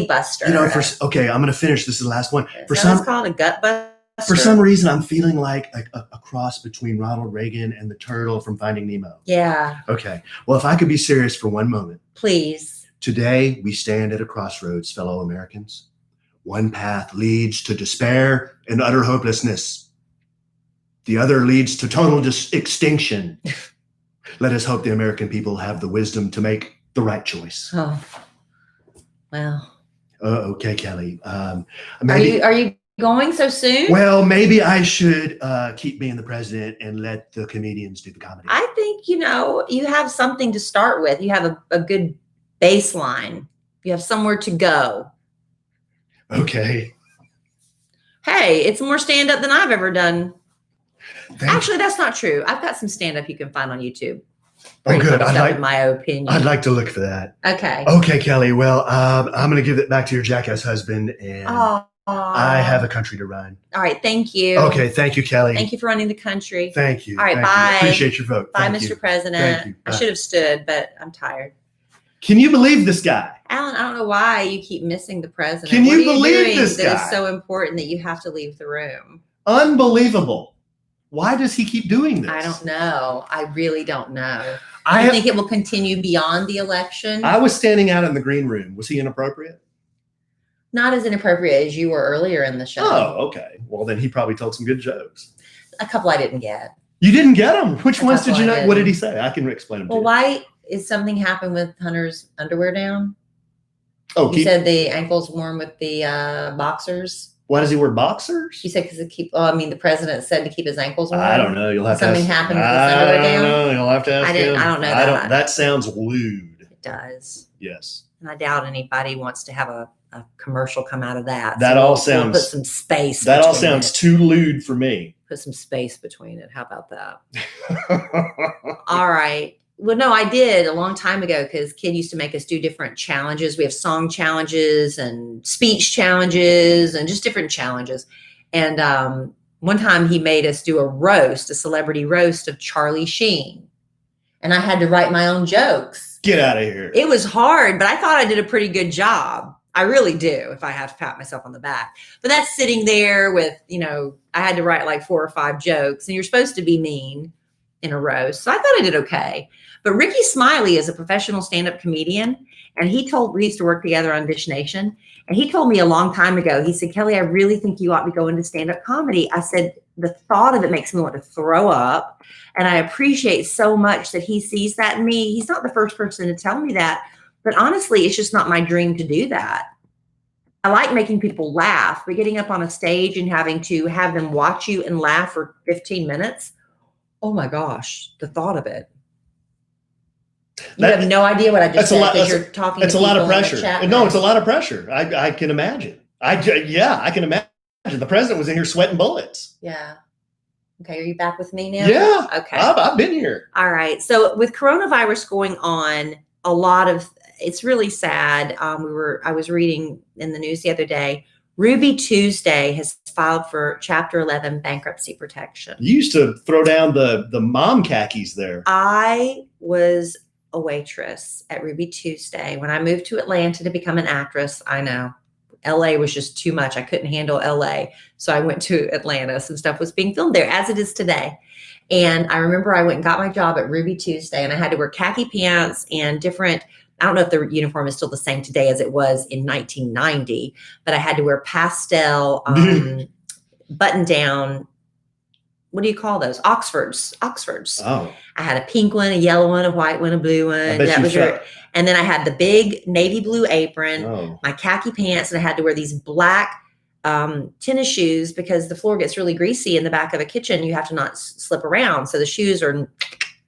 Speaker 1: buster.
Speaker 2: I'm going to finish. This is the last one.
Speaker 1: It's called a gut buster.
Speaker 2: For some reason, I'm feeling like a cross between Ronald Reagan and the turtle from Finding Nemo.
Speaker 1: Yeah.
Speaker 2: Okay. Well, if I could be serious for one moment.
Speaker 1: Please.
Speaker 2: Today, we stand at a crossroads, fellow Americans. One path leads to despair and utter hopelessness. The other leads to total extinction. Let us hope the American people have the wisdom to make the right choice.
Speaker 1: Oh, well.
Speaker 2: Okay, Kelly.
Speaker 1: Are you going so soon?
Speaker 2: Well, maybe I should keep being the president and let the comedians do the comedy.
Speaker 1: I think, you have something to start with. You have a good baseline. You have somewhere to go.
Speaker 2: Okay.
Speaker 1: Hey, it's more stand-up than I've ever done. Actually, that's not true. I've got some stand-up you can find on YouTube.
Speaker 2: Oh, good.
Speaker 1: In my opinion.
Speaker 2: I'd like to look for that.
Speaker 1: Okay.
Speaker 2: Okay, Kelly. Well, I'm going to give it back to your jackass husband, and I have a country to run.
Speaker 1: All right. Thank you.
Speaker 2: Okay. Thank you, Kelly.
Speaker 1: Thank you for running the country.
Speaker 2: Thank you.
Speaker 1: All right. Bye.
Speaker 2: You. Appreciate your vote.
Speaker 1: Bye, Mr. President.
Speaker 2: Thank you.
Speaker 1: I should have stood, but I'm tired.
Speaker 2: Can you believe this guy?
Speaker 1: Alan, I don't know why you keep missing the president.
Speaker 2: Can you believe this guy?
Speaker 1: That is so important that you have to leave the room.
Speaker 2: Unbelievable. Why does he keep doing this?
Speaker 1: I don't know. I really don't know. I think it will continue beyond the election.
Speaker 2: I was standing out in the green room. Was he inappropriate?
Speaker 1: Not as inappropriate as you were earlier in the show.
Speaker 2: Oh, okay. Well, then he probably told some good jokes.
Speaker 1: A couple I didn't get.
Speaker 2: You didn't get them? Which ones did you know? What did he say? I can explain them to you.
Speaker 1: Well, why is something happened with Hunter's underwear down?
Speaker 2: Oh,
Speaker 1: you said the ankles warm with the boxers.
Speaker 2: Why does he wear boxers?
Speaker 1: You said because the president said to keep his ankles warm.
Speaker 2: I don't know. You'll have
Speaker 1: something
Speaker 2: to ask.
Speaker 1: Happened with his underwear down.
Speaker 2: I don't know. You'll have to ask him.
Speaker 1: I don't know that.
Speaker 2: That sounds lewd.
Speaker 1: It does.
Speaker 2: Yes.
Speaker 1: And I doubt anybody wants to have a commercial come out of that.
Speaker 2: That all sounds.
Speaker 1: We'll put some space.
Speaker 2: That all sounds too lewd for me.
Speaker 1: Put some space between it. How about that? All right. Well, no, I did a long time ago because Kid used to make us do different challenges. We have song challenges and speech challenges and just different challenges. And one time he made us do a celebrity roast of Charlie Sheen. And I had to write my own jokes.
Speaker 2: Get out of here.
Speaker 1: It was hard, but I thought I did a pretty good job. I really do, if I have to pat myself on the back. But that's sitting there with, I had to write like 4 or 5 jokes. And you're supposed to be mean in a roast. So I thought I did okay. But Ricky Smiley is a professional stand-up comedian, and we used to work together on Dish Nation, and he told me a long time ago, he said, Kelly, I really think you ought to go into stand-up comedy. I said, the thought of it makes me want to throw up, and I appreciate so much that he sees that in me. He's not the first person to tell me that, but honestly, it's just not my dream to do that. I like making people laugh, but getting up on a stage and having to have them watch you and laugh for 15 minutes, oh my gosh, the thought of it. You have no idea what I just said because you're talking.
Speaker 2: It's a lot of pressure. No, it's a lot of pressure. I can imagine. I can imagine. The president was in here sweating bullets.
Speaker 1: Yeah. Okay. Are you back with me now?
Speaker 2: Yeah.
Speaker 1: Okay.
Speaker 2: I've been here.
Speaker 1: All right. So with coronavirus going on, it's really sad. I was reading in the news the other day, Ruby Tuesday has filed for Chapter 11 bankruptcy protection.
Speaker 2: You used to throw down the mom khakis there.
Speaker 1: I was a waitress at Ruby Tuesday. When I moved to Atlanta to become an actress, I know LA was just too much. I couldn't handle LA. So I went to Atlanta. Some stuff was being filmed there, as it is today. And I remember I went and got my job at Ruby Tuesday, and I had to wear khaki pants and different, I don't know if the uniform is still the same today as it was in 1990, but I had to wear pastel button down. What do you call those? Oxfords.
Speaker 2: Oh,
Speaker 1: I had a pink one, a yellow one, a white one, a blue one.
Speaker 2: I bet you
Speaker 1: And then I had the big navy blue apron,
Speaker 2: Oh.
Speaker 1: my khaki pants, and I had to wear these black tennis shoes because the floor gets really greasy in the back of a kitchen. You have to not slip around. So the shoes are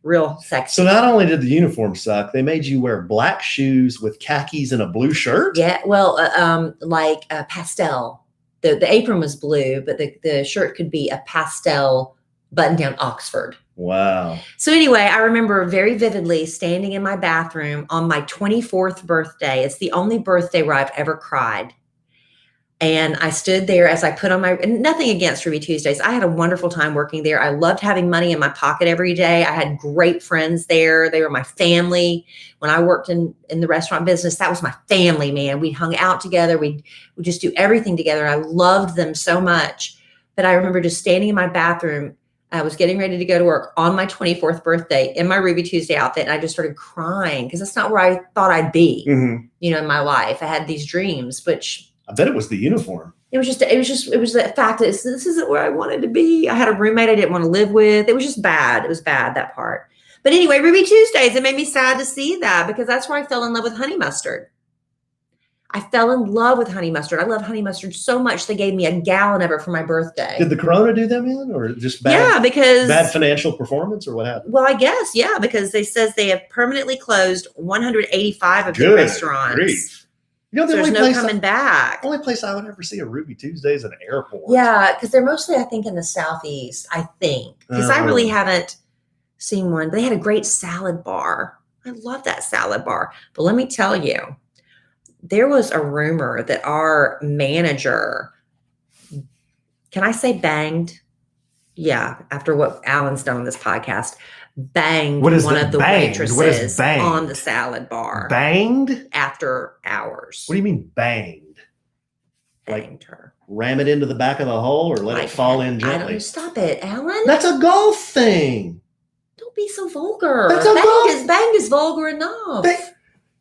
Speaker 1: real sexy.
Speaker 2: So not only did the uniform suck, they made you wear black shoes with khakis and a blue shirt?
Speaker 1: Yeah, well, like a pastel. The apron was blue, but the shirt could be a pastel button-down Oxford.
Speaker 2: Wow.
Speaker 1: So anyway, I remember very vividly standing in my bathroom on my 24th birthday. It's the only birthday where I've ever cried. And I stood there as I put on and nothing against Ruby Tuesdays. I had a wonderful time working there. I loved having money in my pocket every day. I had great friends there. They were my family. When I worked in the restaurant business, that was my family, man. We hung out together. We just do everything together. I loved them so much. But I remember just standing in my bathroom. I was getting ready to go to work on my 24th birthday in my Ruby Tuesday outfit. And I just started crying because that's not where I thought I'd be, in my life. I had these dreams, which
Speaker 2: I bet it was the uniform.
Speaker 1: It was the fact that this isn't where I wanted to be. I had a roommate I didn't want to live with. It was just bad. It was bad, that part. But anyway, Ruby Tuesdays, it made me sad to see that because that's where I fell in love with honey mustard. I fell in love with honey mustard. I love honey mustard so much they gave me a gallon of it for my birthday.
Speaker 2: Did the Corona do them in, or just bad?
Speaker 1: Yeah, because
Speaker 2: bad financial performance, or what happened?
Speaker 1: Well, I guess because they says they have permanently closed 185 of the restaurants.
Speaker 2: Grief.
Speaker 1: So there's no coming back.
Speaker 2: Only place I would ever see a Ruby Tuesday is an airport.
Speaker 1: Yeah, because they're mostly, I think, in the southeast. I think because I really haven't seen one. They had a great salad bar. I love that salad bar. But let me tell you. There was a rumor that our manager, can I say banged? Yeah, after what Alan's done on this podcast, banged one of the waitresses on the salad bar.
Speaker 2: Banged?
Speaker 1: After hours.
Speaker 2: What do you mean banged?
Speaker 1: Banged her.
Speaker 2: Ram it into the back of the hole or let it fall in gently?
Speaker 1: Stop it, Alan.
Speaker 2: That's a golf thing.
Speaker 1: Don't be so vulgar.
Speaker 2: That's a golf.
Speaker 1: Banged is vulgar enough.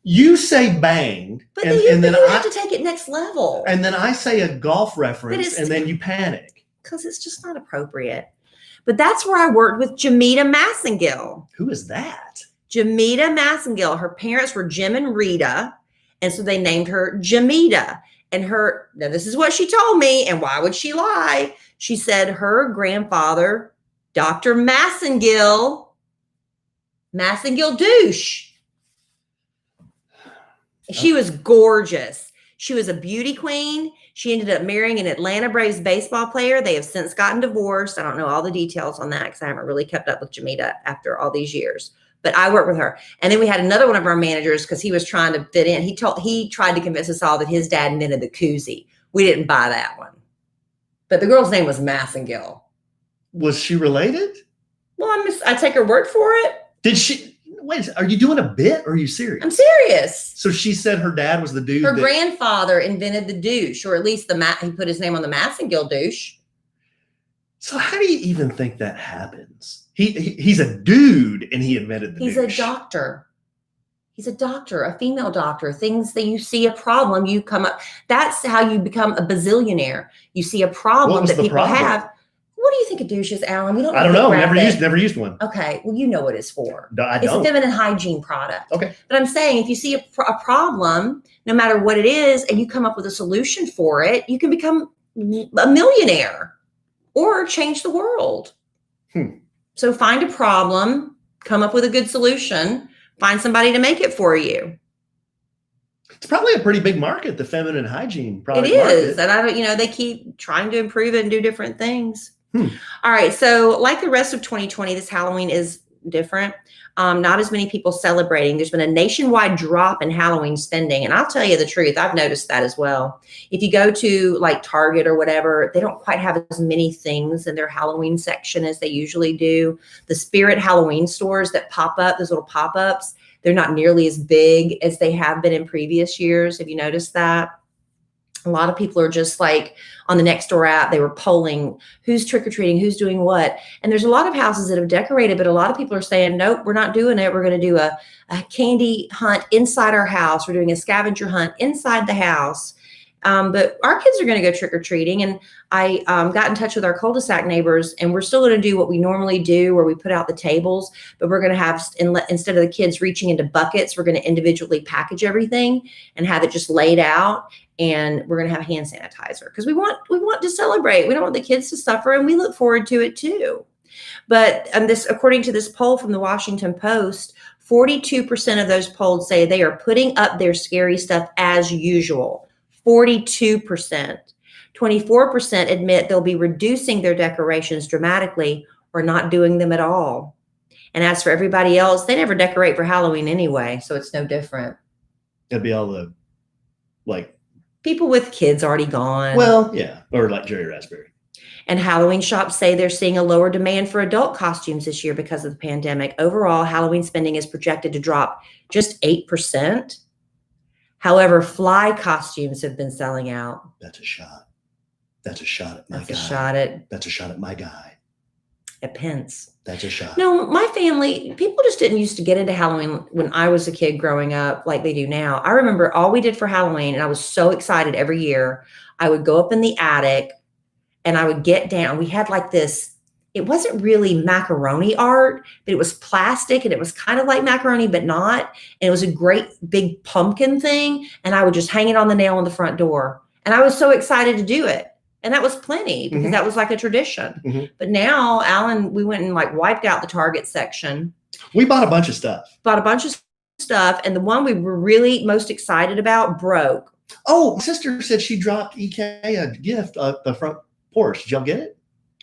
Speaker 2: You say banged,
Speaker 1: but then you have to take it next level.
Speaker 2: And then I say a golf reference, and then you panic.
Speaker 1: Because it's just not appropriate. But that's where I worked with Jamita Massengill.
Speaker 2: Who is that?
Speaker 1: Jamita Massengill. Her parents were Jim and Rita, and so they named her Jamita. And now this is what she told me, and why would she lie? She said her grandfather, Dr. Massengill douche. She was gorgeous. She was a beauty queen. She ended up marrying an Atlanta Braves baseball player. They have since gotten divorced. I don't know all the details on that because I haven't really kept up with Jamita after all these years. But I worked with her. And then we had another one of our managers because he was trying to fit in. He tried to convince us all that his dad invented the koozie. We didn't buy that one. But the girl's name was Massengill.
Speaker 2: Was she related?
Speaker 1: Well, I take her word for it.
Speaker 2: Did she? Wait, are you doing a bit or are you serious?
Speaker 1: I'm serious.
Speaker 2: So she said her dad was the dude.
Speaker 1: Her grandfather invented the douche, or at least he put his name on the Massengill douche.
Speaker 2: So how do you even think that happens? He's a dude and he invented the douche.
Speaker 1: He's a doctor. He's a doctor, a female doctor. Things that you see a problem, you come up. That's how you become a bazillionaire. You see a problem that people have. What do you think a douche is, Alan? We don't.
Speaker 2: I don't know. Never used one.
Speaker 1: Okay. Well, you know what it's for.
Speaker 2: No,
Speaker 1: it's a feminine hygiene product.
Speaker 2: Okay.
Speaker 1: But I'm saying if you see a problem, no matter what it is, and you come up with a solution for it, you can become a millionaire or change the world. So find a problem, come up with a good solution, find somebody to make it for you.
Speaker 2: It's probably a pretty big market, the feminine hygiene product.
Speaker 1: It is. Market. And they keep trying to improve it and do different things. All right. So like the rest of 2020, this Halloween is different. Not as many people celebrating. There's been a nationwide drop in Halloween spending. And I'll tell you the truth. I've noticed that as well. If you go to like Target or whatever, they don't quite have as many things in their Halloween section as they usually do. The Spirit Halloween stores that pop up, those little pop-ups, They're not nearly as big as they have been in previous years. Have you noticed that? A lot of people are just like on the Nextdoor app, they were polling who's trick-or-treating, who's doing what. And there's a lot of houses that have decorated, but a lot of people are saying, nope, we're not doing it. We're going to do a candy hunt inside our house. We're doing a scavenger hunt inside the house. But our kids are going to go trick-or-treating. And I got in touch with our cul-de-sac neighbors, and we're still going to do what we normally do where we put out the tables, but we're going to have, instead of the kids reaching into buckets, we're going to individually package everything and have it just laid out. And we're going to have hand sanitizer because we want to celebrate. We don't want the kids to suffer, and we look forward to it too. But according to this poll from the Washington Post, 42% of those polled say they are putting up their scary stuff as usual. 42%. 24% admit they'll be reducing their decorations dramatically or not doing them at all. And as for everybody else, they never decorate for Halloween anyway, so it's no different.
Speaker 2: It'd be all the
Speaker 1: people with kids already gone.
Speaker 2: Well, yeah, or like Jerry Rasberry.
Speaker 1: And Halloween shops say they're seeing a lower demand for adult costumes this year because of the pandemic. Overall, Halloween spending is projected to drop just 8%. However, fly costumes have been selling out.
Speaker 2: That's a shot. That's a shot at my guy.
Speaker 1: That's a shot
Speaker 2: at my guy.
Speaker 1: At Pence.
Speaker 2: That's a shot.
Speaker 1: No, my family, people just didn't used to get into Halloween when I was a kid growing up like they do now. I remember all we did for Halloween, and I was so excited every year. I would go up in the attic and I would get down. We had like this, it wasn't really macaroni art, but it was plastic and it was kind of like macaroni, but not. And it was a great big pumpkin thing. And I would just hang it on the nail on the front door. And I was so excited to do it. And that was plenty because that was like a tradition. Mm-hmm. But now, Alan, we went and like wiped out the Target section.
Speaker 2: We bought a bunch of stuff.
Speaker 1: And the one we were really most excited about broke.
Speaker 2: Oh, my sister said she dropped EK a gift at the front porch. Did y'all get it?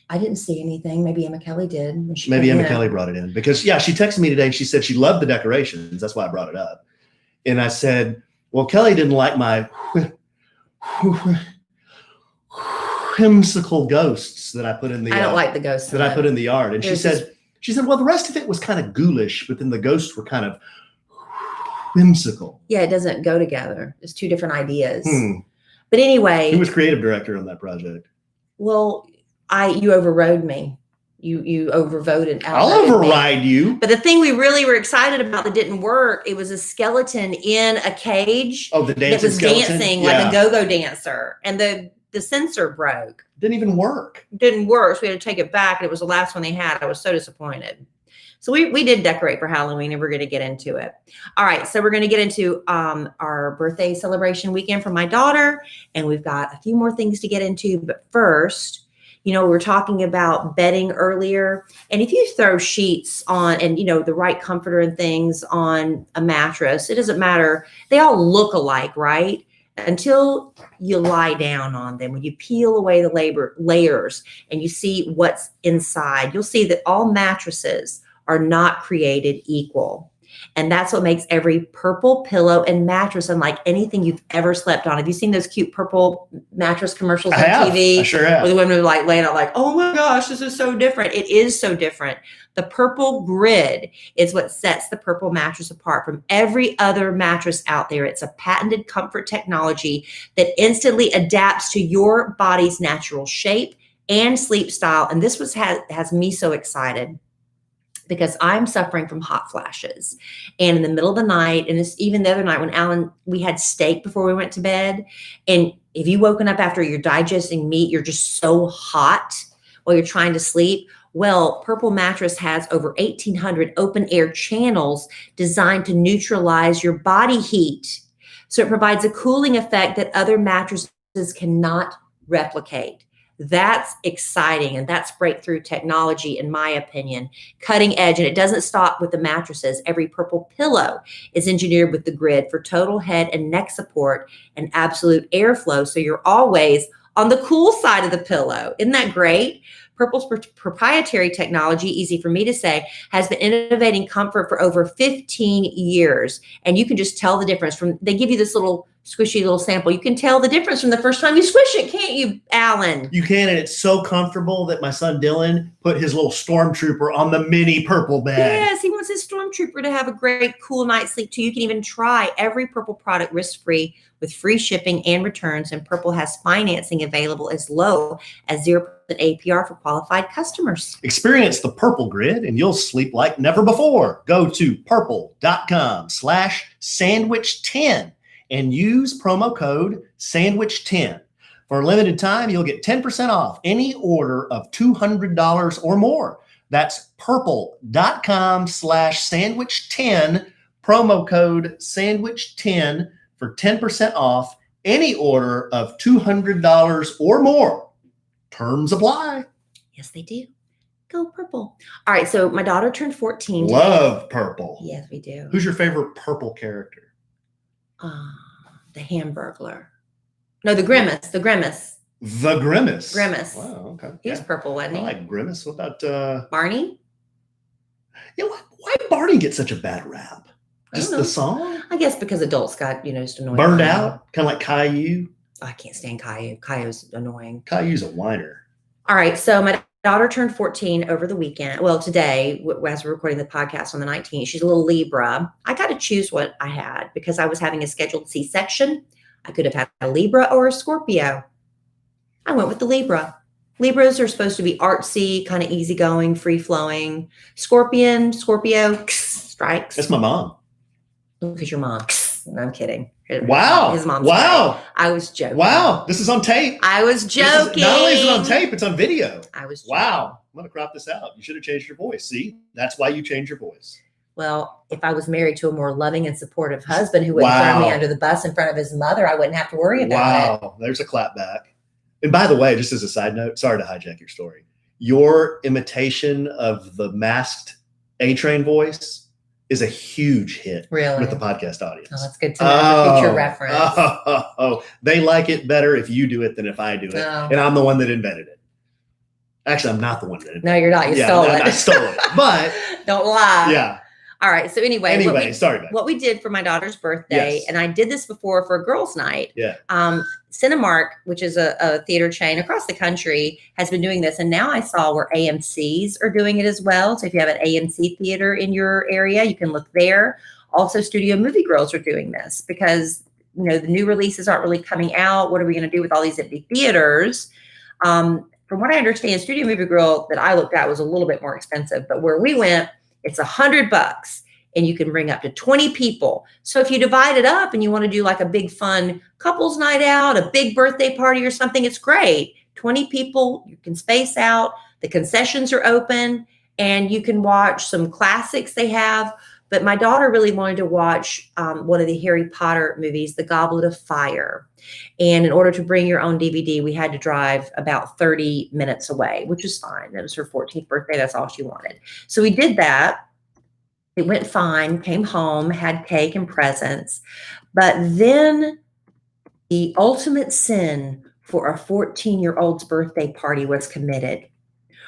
Speaker 1: I didn't see anything. Maybe Emma Kellie did.
Speaker 2: Maybe Emma Kellie brought it in because, she texted me today and she said she loved the decorations. That's why I brought it up. And I said, well, Kellie didn't like my whimsical ghosts that I put in the
Speaker 1: I don't like the ghosts
Speaker 2: that I put in the yard. And she said, well, the rest of it was kind of ghoulish, but then the ghosts were kind of whimsical.
Speaker 1: Yeah, it doesn't go together. It's two different ideas. But anyway.
Speaker 2: Who was creative director on that project?
Speaker 1: Well, you overrode me. You overvoted.
Speaker 2: I'll override you.
Speaker 1: But the thing we really were excited about that didn't work, it was a skeleton in a cage.
Speaker 2: Oh, the dancing
Speaker 1: that was
Speaker 2: skeleton?
Speaker 1: Dancing like a go-go dancer. And the sensor broke.
Speaker 2: Didn't even work.
Speaker 1: Didn't work. So we had to take it back. And it was the last one they had. I was so disappointed. So we did decorate for Halloween, and we're going to get into it. All right. So we're going to get into our birthday celebration weekend for my daughter. And we've got a few more things to get into. But first, we were talking about bedding earlier. And if you throw sheets on and, the right comforter and things on a mattress, it doesn't matter. They all look alike, right? Until you lie down on them. When you peel away the layers and you see what's inside, you'll see that all mattresses are not created equal. And that's what makes every purple pillow and mattress unlike anything you've ever slept on. Have you seen those cute purple mattress commercials on TV?
Speaker 2: I sure have.
Speaker 1: Where the women are like laying out like, oh my gosh, this is so different. It is so different. The purple grid is what sets the purple mattress apart from every other mattress out there. It's a patented comfort technology that instantly adapts to your body's natural shape and sleep style. And this has me so excited, because I'm suffering from hot flashes. And in the middle of the night, and even the other night when Alan, we had steak before we went to bed. And if you woken up after you're digesting meat, you're just so hot while you're trying to sleep. Well, Purple Mattress has over 1,800 open air channels designed to neutralize your body heat. So it provides a cooling effect that other mattresses cannot replicate. That's exciting, and that's breakthrough technology, in my opinion. Cutting edge, and it doesn't stop with the mattresses. Every purple pillow is engineered with the grid for total head and neck support and absolute airflow, so you're always on the cool side of the pillow. Isn't that great? Purple's proprietary technology, easy for me to say, has been innovating comfort for over 15 years. And you can just tell the difference. They give you this little squishy little sample. You can tell the difference from the first time you squish it, can't you, Alan?
Speaker 2: You can, and it's so comfortable that my son Dylan put his little stormtrooper on the mini purple bed.
Speaker 1: Yes, he wants his stormtrooper to have a great, cool night's sleep too. You can even try every Purple product risk-free with free shipping and returns, and Purple has financing available as low as 0% APR for qualified customers.
Speaker 2: Experience the Purple grid, and you'll sleep like never before. Go to purple.com/sandwich10 and use promo code sandwich10. For a limited time, you'll get 10% off any order of $200 or more. That's purple.com/sandwich10, promo code sandwich10 for 10% off any order of $200 or more. Terms apply.
Speaker 1: Yes, they do. Go Purple. All right, so my daughter turned 14 today.
Speaker 2: Love Purple.
Speaker 1: Yes, we do.
Speaker 2: Who's your favorite Purple character?
Speaker 1: The Hamburglar. No, the Grimace. The Grimace.
Speaker 2: The Grimace.
Speaker 1: Grimace.
Speaker 2: Wow, okay.
Speaker 1: He was purple, wasn't
Speaker 2: I
Speaker 1: he?
Speaker 2: like Grimace. What about
Speaker 1: Barney?
Speaker 2: you know, why Barney get such a bad rap?
Speaker 1: I
Speaker 2: Just
Speaker 1: don't know.
Speaker 2: the song?
Speaker 1: I guess because adults got, just annoying.
Speaker 2: Burned out? Kind of like Caillou?
Speaker 1: Oh, I can't stand Caillou. Caillou's annoying.
Speaker 2: Caillou's a whiner.
Speaker 1: All right, so my daughter turned 14 over the weekend. Well, today, as we're recording the podcast on the 19th, she's a little Libra. I got to choose what I had because I was having a scheduled C-section. I could have had a Libra or a Scorpio. I went with the Libra. Libras are supposed to be artsy, kind of easygoing, free-flowing. Scorpio, strikes.
Speaker 2: That's my mom.
Speaker 1: Look at your mom. No, I'm kidding.
Speaker 2: Wow.
Speaker 1: His mom's
Speaker 2: wow.
Speaker 1: right. I was joking.
Speaker 2: Wow. This is on tape.
Speaker 1: I was joking.
Speaker 2: Not only is it on tape, it's on video.
Speaker 1: I was joking.
Speaker 2: Wow. I'm going to crop this out. You should have changed your voice. See, that's why you changed your voice.
Speaker 1: Well, if I was married to a more loving and supportive husband who wouldn't throw me under the bus in front of his mother, I wouldn't have to worry about it.
Speaker 2: Wow. There's a clap back. And by the way, just as a side note, sorry to hijack your story. Your imitation of the masked A-Train voice is a huge hit with the podcast audience.
Speaker 1: Oh, that's good to know for future reference.
Speaker 2: They like it better if you do it than if I do it.
Speaker 1: No.
Speaker 2: And I'm the one that invented it. Actually, I'm not the one that invented it.
Speaker 1: No, you're not. You stole it.
Speaker 2: I stole it. But
Speaker 1: don't lie.
Speaker 2: Yeah.
Speaker 1: All right. So anyway,
Speaker 2: sorry.
Speaker 1: What we did for my daughter's birthday, and I did this before for a girls' night.
Speaker 2: Yeah.
Speaker 1: Cinemark, which is a theater chain across the country, has been doing this. And now I saw where AMCs are doing it as well. So if you have an AMC theater in your area, you can look there. Also, Studio Movie Girls are doing this because, the new releases aren't really coming out. What are we going to do with all these empty theaters? From what I understand, Studio Movie Girl that I looked at was a little bit more expensive. But where we went, it's $100. And you can bring up to 20 people. So if you divide it up and you want to do like a big fun couples night out, a big birthday party or something, it's great. 20 people, you can space out. The concessions are open and you can watch some classics they have. But my daughter really wanted to watch one of the Harry Potter movies, The Goblet of Fire. And in order to bring your own DVD, we had to drive about 30 minutes away, which is fine. It was her 14th birthday. That's all she wanted. So we did that. It went fine, came home, had cake and presents. But then the ultimate sin for a 14-year-old's birthday party was committed.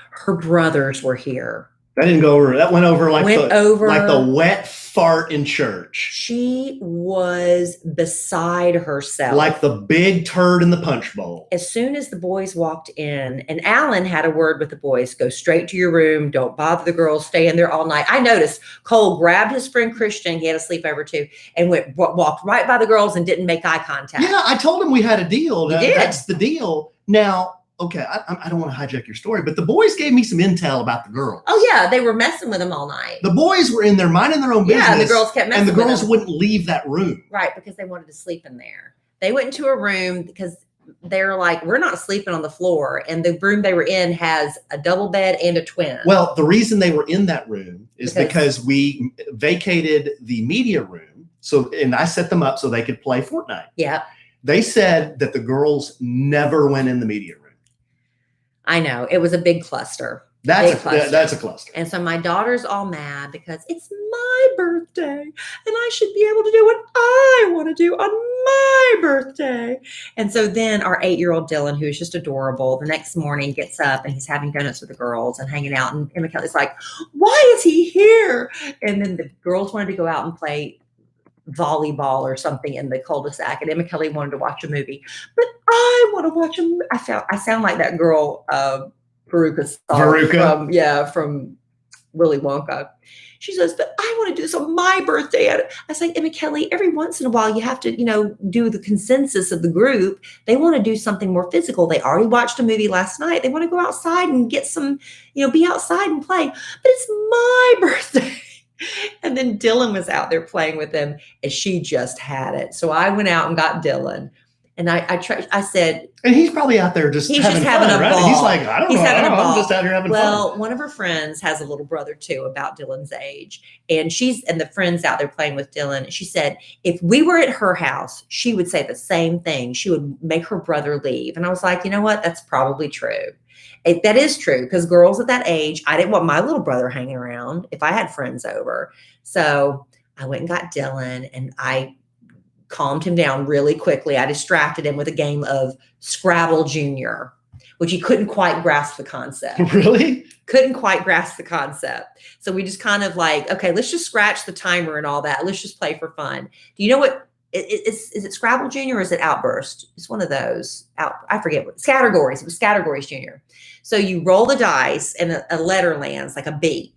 Speaker 1: Her brothers were here.
Speaker 2: That didn't go over. That went over like the wet fart in church.
Speaker 1: She was beside herself.
Speaker 2: Like the big turd in the punch bowl.
Speaker 1: As soon as the boys walked in, and Alan had a word with the boys, go straight to your room. Don't bother the girls. Stay in there all night. I noticed Cole grabbed his friend Christian. He had a sleepover too, and walked right by the girls and didn't make eye contact.
Speaker 2: Yeah, I told him we had a deal.
Speaker 1: You did.
Speaker 2: That's the deal. Now, okay, I don't want to hijack your story, but the boys gave me some intel about the girls.
Speaker 1: Oh, yeah. They were messing with them all night.
Speaker 2: The boys were in there minding their own business.
Speaker 1: Yeah, the girls kept messing with them.
Speaker 2: And the girls wouldn't leave that room.
Speaker 1: Right, because they wanted to sleep in there. They went into a room because they're like, we're not sleeping on the floor. And the room they were in has a double bed and a twin.
Speaker 2: Well, the reason they were in that room is because we vacated the media room. And I set them up so they could play Fortnite.
Speaker 1: Yeah.
Speaker 2: They said that the girls never went in the media room.
Speaker 1: I know. It was a big cluster.
Speaker 2: That's a cluster.
Speaker 1: And so my daughter's all mad because it's my birthday and I should be able to do what I want to do on my birthday. And so then our 8-year-old Dylan, who is just adorable, the next morning gets up and he's having donuts with the girls and hanging out. And Kelly's like, why is he here? And then the girls wanted to go out and play volleyball or something in the cul-de-sac, and Emma Kellie wanted to watch a movie. But I want to watch I sound like that girl, Veruca from Willy Wonka. She says, but I want to do this on my birthday. I was like, Emma Kellie, every once in a while you have to, do the consensus of the group. They want to do something more physical. They already watched a movie last night. They want to go outside and get some, be outside and play. But it's my birthday. And then Dylan was out there playing with them, and she just had it. So I went out and got Dylan. And I said,
Speaker 2: and he's probably out there just having fun, right?
Speaker 1: Ball.
Speaker 2: He's like, I don't know. I'm just out here having fun.
Speaker 1: Well, one of her friends has a little brother too, about Dylan's age. And the friend's out there playing with Dylan. She said, if we were at her house, she would say the same thing. She would make her brother leave. And I was like, you know what? That's probably true. That is true, because girls at that age, I didn't want my little brother hanging around if I had friends over. So I went and got Dylan, and I calmed him down really quickly. I distracted him with a game of Scrabble Junior, which he couldn't quite grasp the concept.
Speaker 2: Really?
Speaker 1: Couldn't quite grasp the concept. So we just kind of like, okay, let's just scratch the timer and all that. Let's just play for fun. Do you know what? Is it Scrabble Junior or is it Outburst? It's one of those. I forget what. Categories. It was Categories Junior. So you roll the dice and a letter lands, like a B.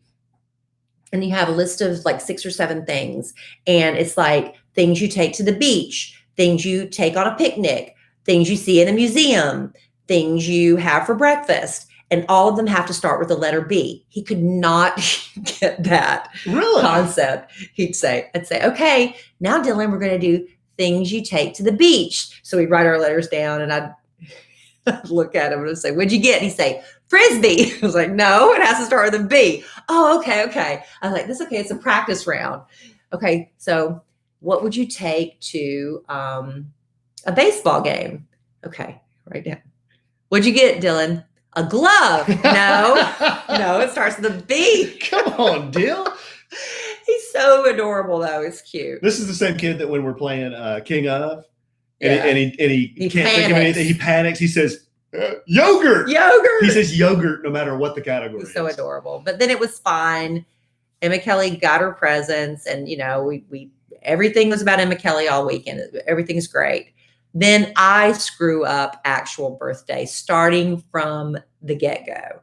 Speaker 1: And you have a list of like 6 or 7 things. And it's like things you take to the beach, things you take on a picnic, things you see in a museum, things you have for breakfast. And all of them have to start with the letter B. He could not get that concept. I'd say, okay, now Dylan, we're going to do things you take to the beach. So we'd write our letters down, and I'd look at him and I'd say, what'd you get? And he'd say, Frisbee. I was like, no, it has to start with a B. Oh, okay. I was like, that's okay. It's a practice round. Okay. So what would you take to a baseball game? Okay. Right down. What'd you get, Dylan? A glove. No, it starts with a B.
Speaker 2: Come on, Dill.
Speaker 1: He's so adorable, though. It's cute.
Speaker 2: This is the same kid that when we're playing King of, and he can't think of anything. He panics. He says, yogurt. He says yogurt no matter what the category is.
Speaker 1: So adorable. But then it was fine. Emma Kellie got her presents, and we everything was about Emma Kellie all weekend. Everything's great. Then I screw up actual birthday starting from the get-go.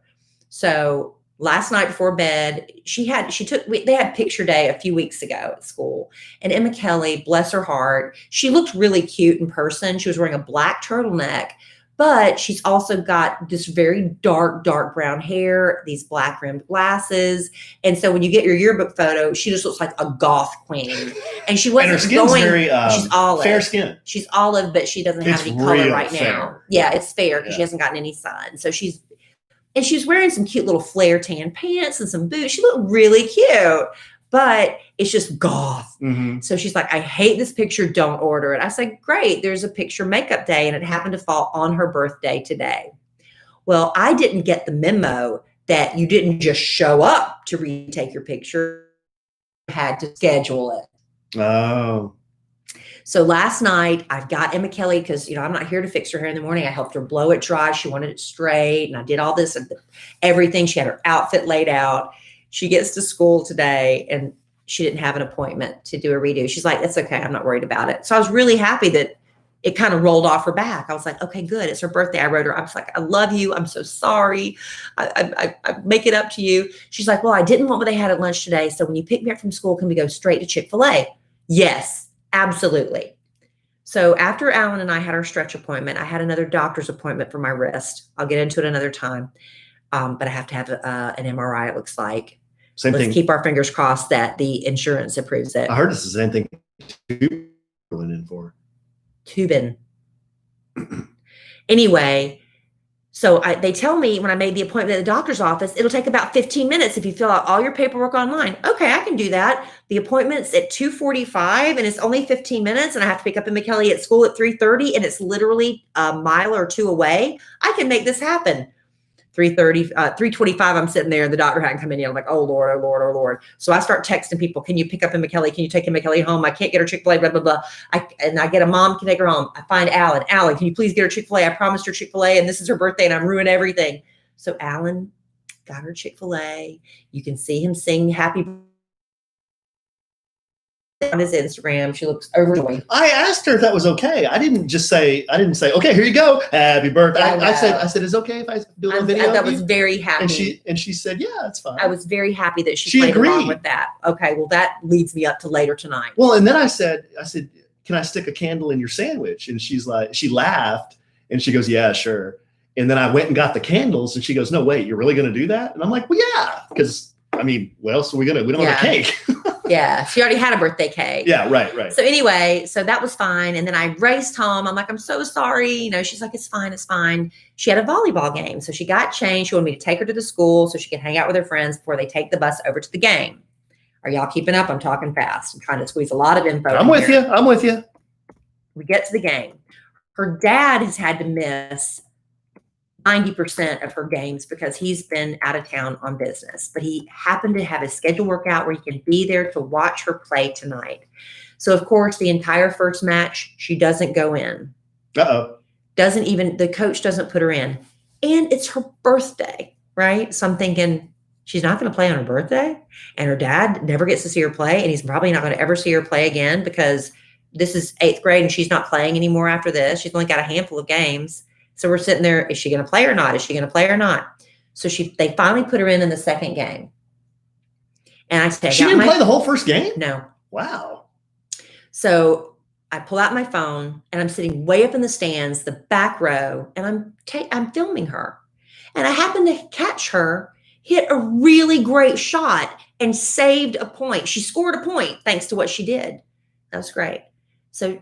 Speaker 1: So last night before bed, they had picture day a few weeks ago at school. And Emma Kellie, bless her heart, she looked really cute in person. She was wearing a black turtleneck, but she's also got this very dark brown hair, these black rimmed glasses. And so when you get your yearbook photo, she just looks like a goth queen. And she wasn't she's olive.
Speaker 2: Fair skin.
Speaker 1: She's olive, but she doesn't have any color right
Speaker 2: fair.
Speaker 1: now. Yeah, it's fair because she hasn't gotten any sun. So she was wearing some cute little flare tan pants and some boots. She looked really cute, but it's just goth.
Speaker 2: Mm-hmm.
Speaker 1: So she's like, I hate this picture. Don't order it. I said, great. There's a picture makeup day, and it happened to fall on her birthday today. Well, I didn't get the memo that you didn't just show up to retake your picture. You had to schedule it.
Speaker 2: Oh.
Speaker 1: So last night I've got Emma Kellie because, I'm not here to fix her hair in the morning. I helped her blow it dry. She wanted it straight, and I did all this and everything. She had her outfit laid out. She gets to school today, and she didn't have an appointment to do a redo. She's like, that's okay. I'm not worried about it. So I was really happy that it kind of rolled off her back. I was like, okay, good. It's her birthday. I wrote her. I was like, I love you. I'm so sorry. I make it up to you. She's like, well, I didn't want what they had at lunch today. So when you pick me up from school, can we go straight to Chick-fil-A? Yes, absolutely. So after Alan and I had our stretch appointment, I had another doctor's appointment for my wrist. I'll get into it another time. But I have to have an MRI, it looks like. Let's keep our fingers crossed that the insurance approves it.
Speaker 2: I heard it's the same thing Toobin went in for.
Speaker 1: Toobin. Anyway, so they tell me when I made the appointment at the doctor's office, it'll take about 15 minutes if you fill out all your paperwork online. Okay, I can do that. The appointment's at 2:45 and it's only 15 minutes, and I have to pick up Emma Kellie at school at 3:30, and it's literally a mile or two away. I can make this happen. 3:25, I'm sitting there, and the doctor hadn't come in yet. I'm like, oh Lord, oh Lord, oh Lord. So I start texting people, can you pick up Emma Kellie? Can you take Emma Kellie home? I can't get her Chick-fil-A, blah, blah, blah. I get a mom can take her home. I find Alan. Alan, can you please get her Chick-fil-A? I promised her Chick-fil-A, and this is her birthday, and I'm ruining everything. So Alan got her Chick-fil-A. You can see him sing happy on his Instagram. She looks overjoyed.
Speaker 2: I asked her if that was okay. I didn't say, okay, here you go. Happy birthday. I said, is it okay if I do a little video?
Speaker 1: I was very happy.
Speaker 2: And she said, yeah, it's fine.
Speaker 1: I was very happy that she played
Speaker 2: agreed.
Speaker 1: along with that. Okay, well, that leads me up to later tonight.
Speaker 2: Well, and then I said, can I stick a candle in your sandwich? And she laughed and she goes, yeah, sure. And then I went and got the candles and she goes, no, wait, you're really going to do that? And I'm like, well, yeah, because what else are we going to, we don't have a cake.
Speaker 1: Yeah. She already had a birthday cake.
Speaker 2: Yeah. Right.
Speaker 1: So anyway, so that was fine. And then I raced home. I'm like, I'm so sorry. She's like, it's fine. It's fine. She had a volleyball game. So she got changed. She wanted me to take her to the school so she could hang out with her friends before they take the bus over to the game. Are y'all keeping up? I'm talking fast. I'm trying to squeeze a lot of info.
Speaker 2: I'm with you.
Speaker 1: We get to the game. Her dad has had to miss 90% of her games because he's been out of town on business, but he happened to have a schedule workout where he can be there to watch her play tonight. So of course, the entire first match, she doesn't go in. The coach doesn't put her in. And it's her birthday, right? So I'm thinking she's not going to play on her birthday, and her dad never gets to see her play. And he's probably not going to ever see her play again because this is 8th grade and she's not playing anymore after this. She's only got a handful of games. So we're sitting there, is she going to play or not? Is she going to play or not? So they finally put her in the second game. And I said,
Speaker 2: she didn't play the whole first game?
Speaker 1: No.
Speaker 2: Wow.
Speaker 1: So I pull out my phone and I'm sitting way up in the stands, the back row, and I'm filming her. And I happen to catch her hit a really great shot and saved a point. She scored a point thanks to what she did. That was great. So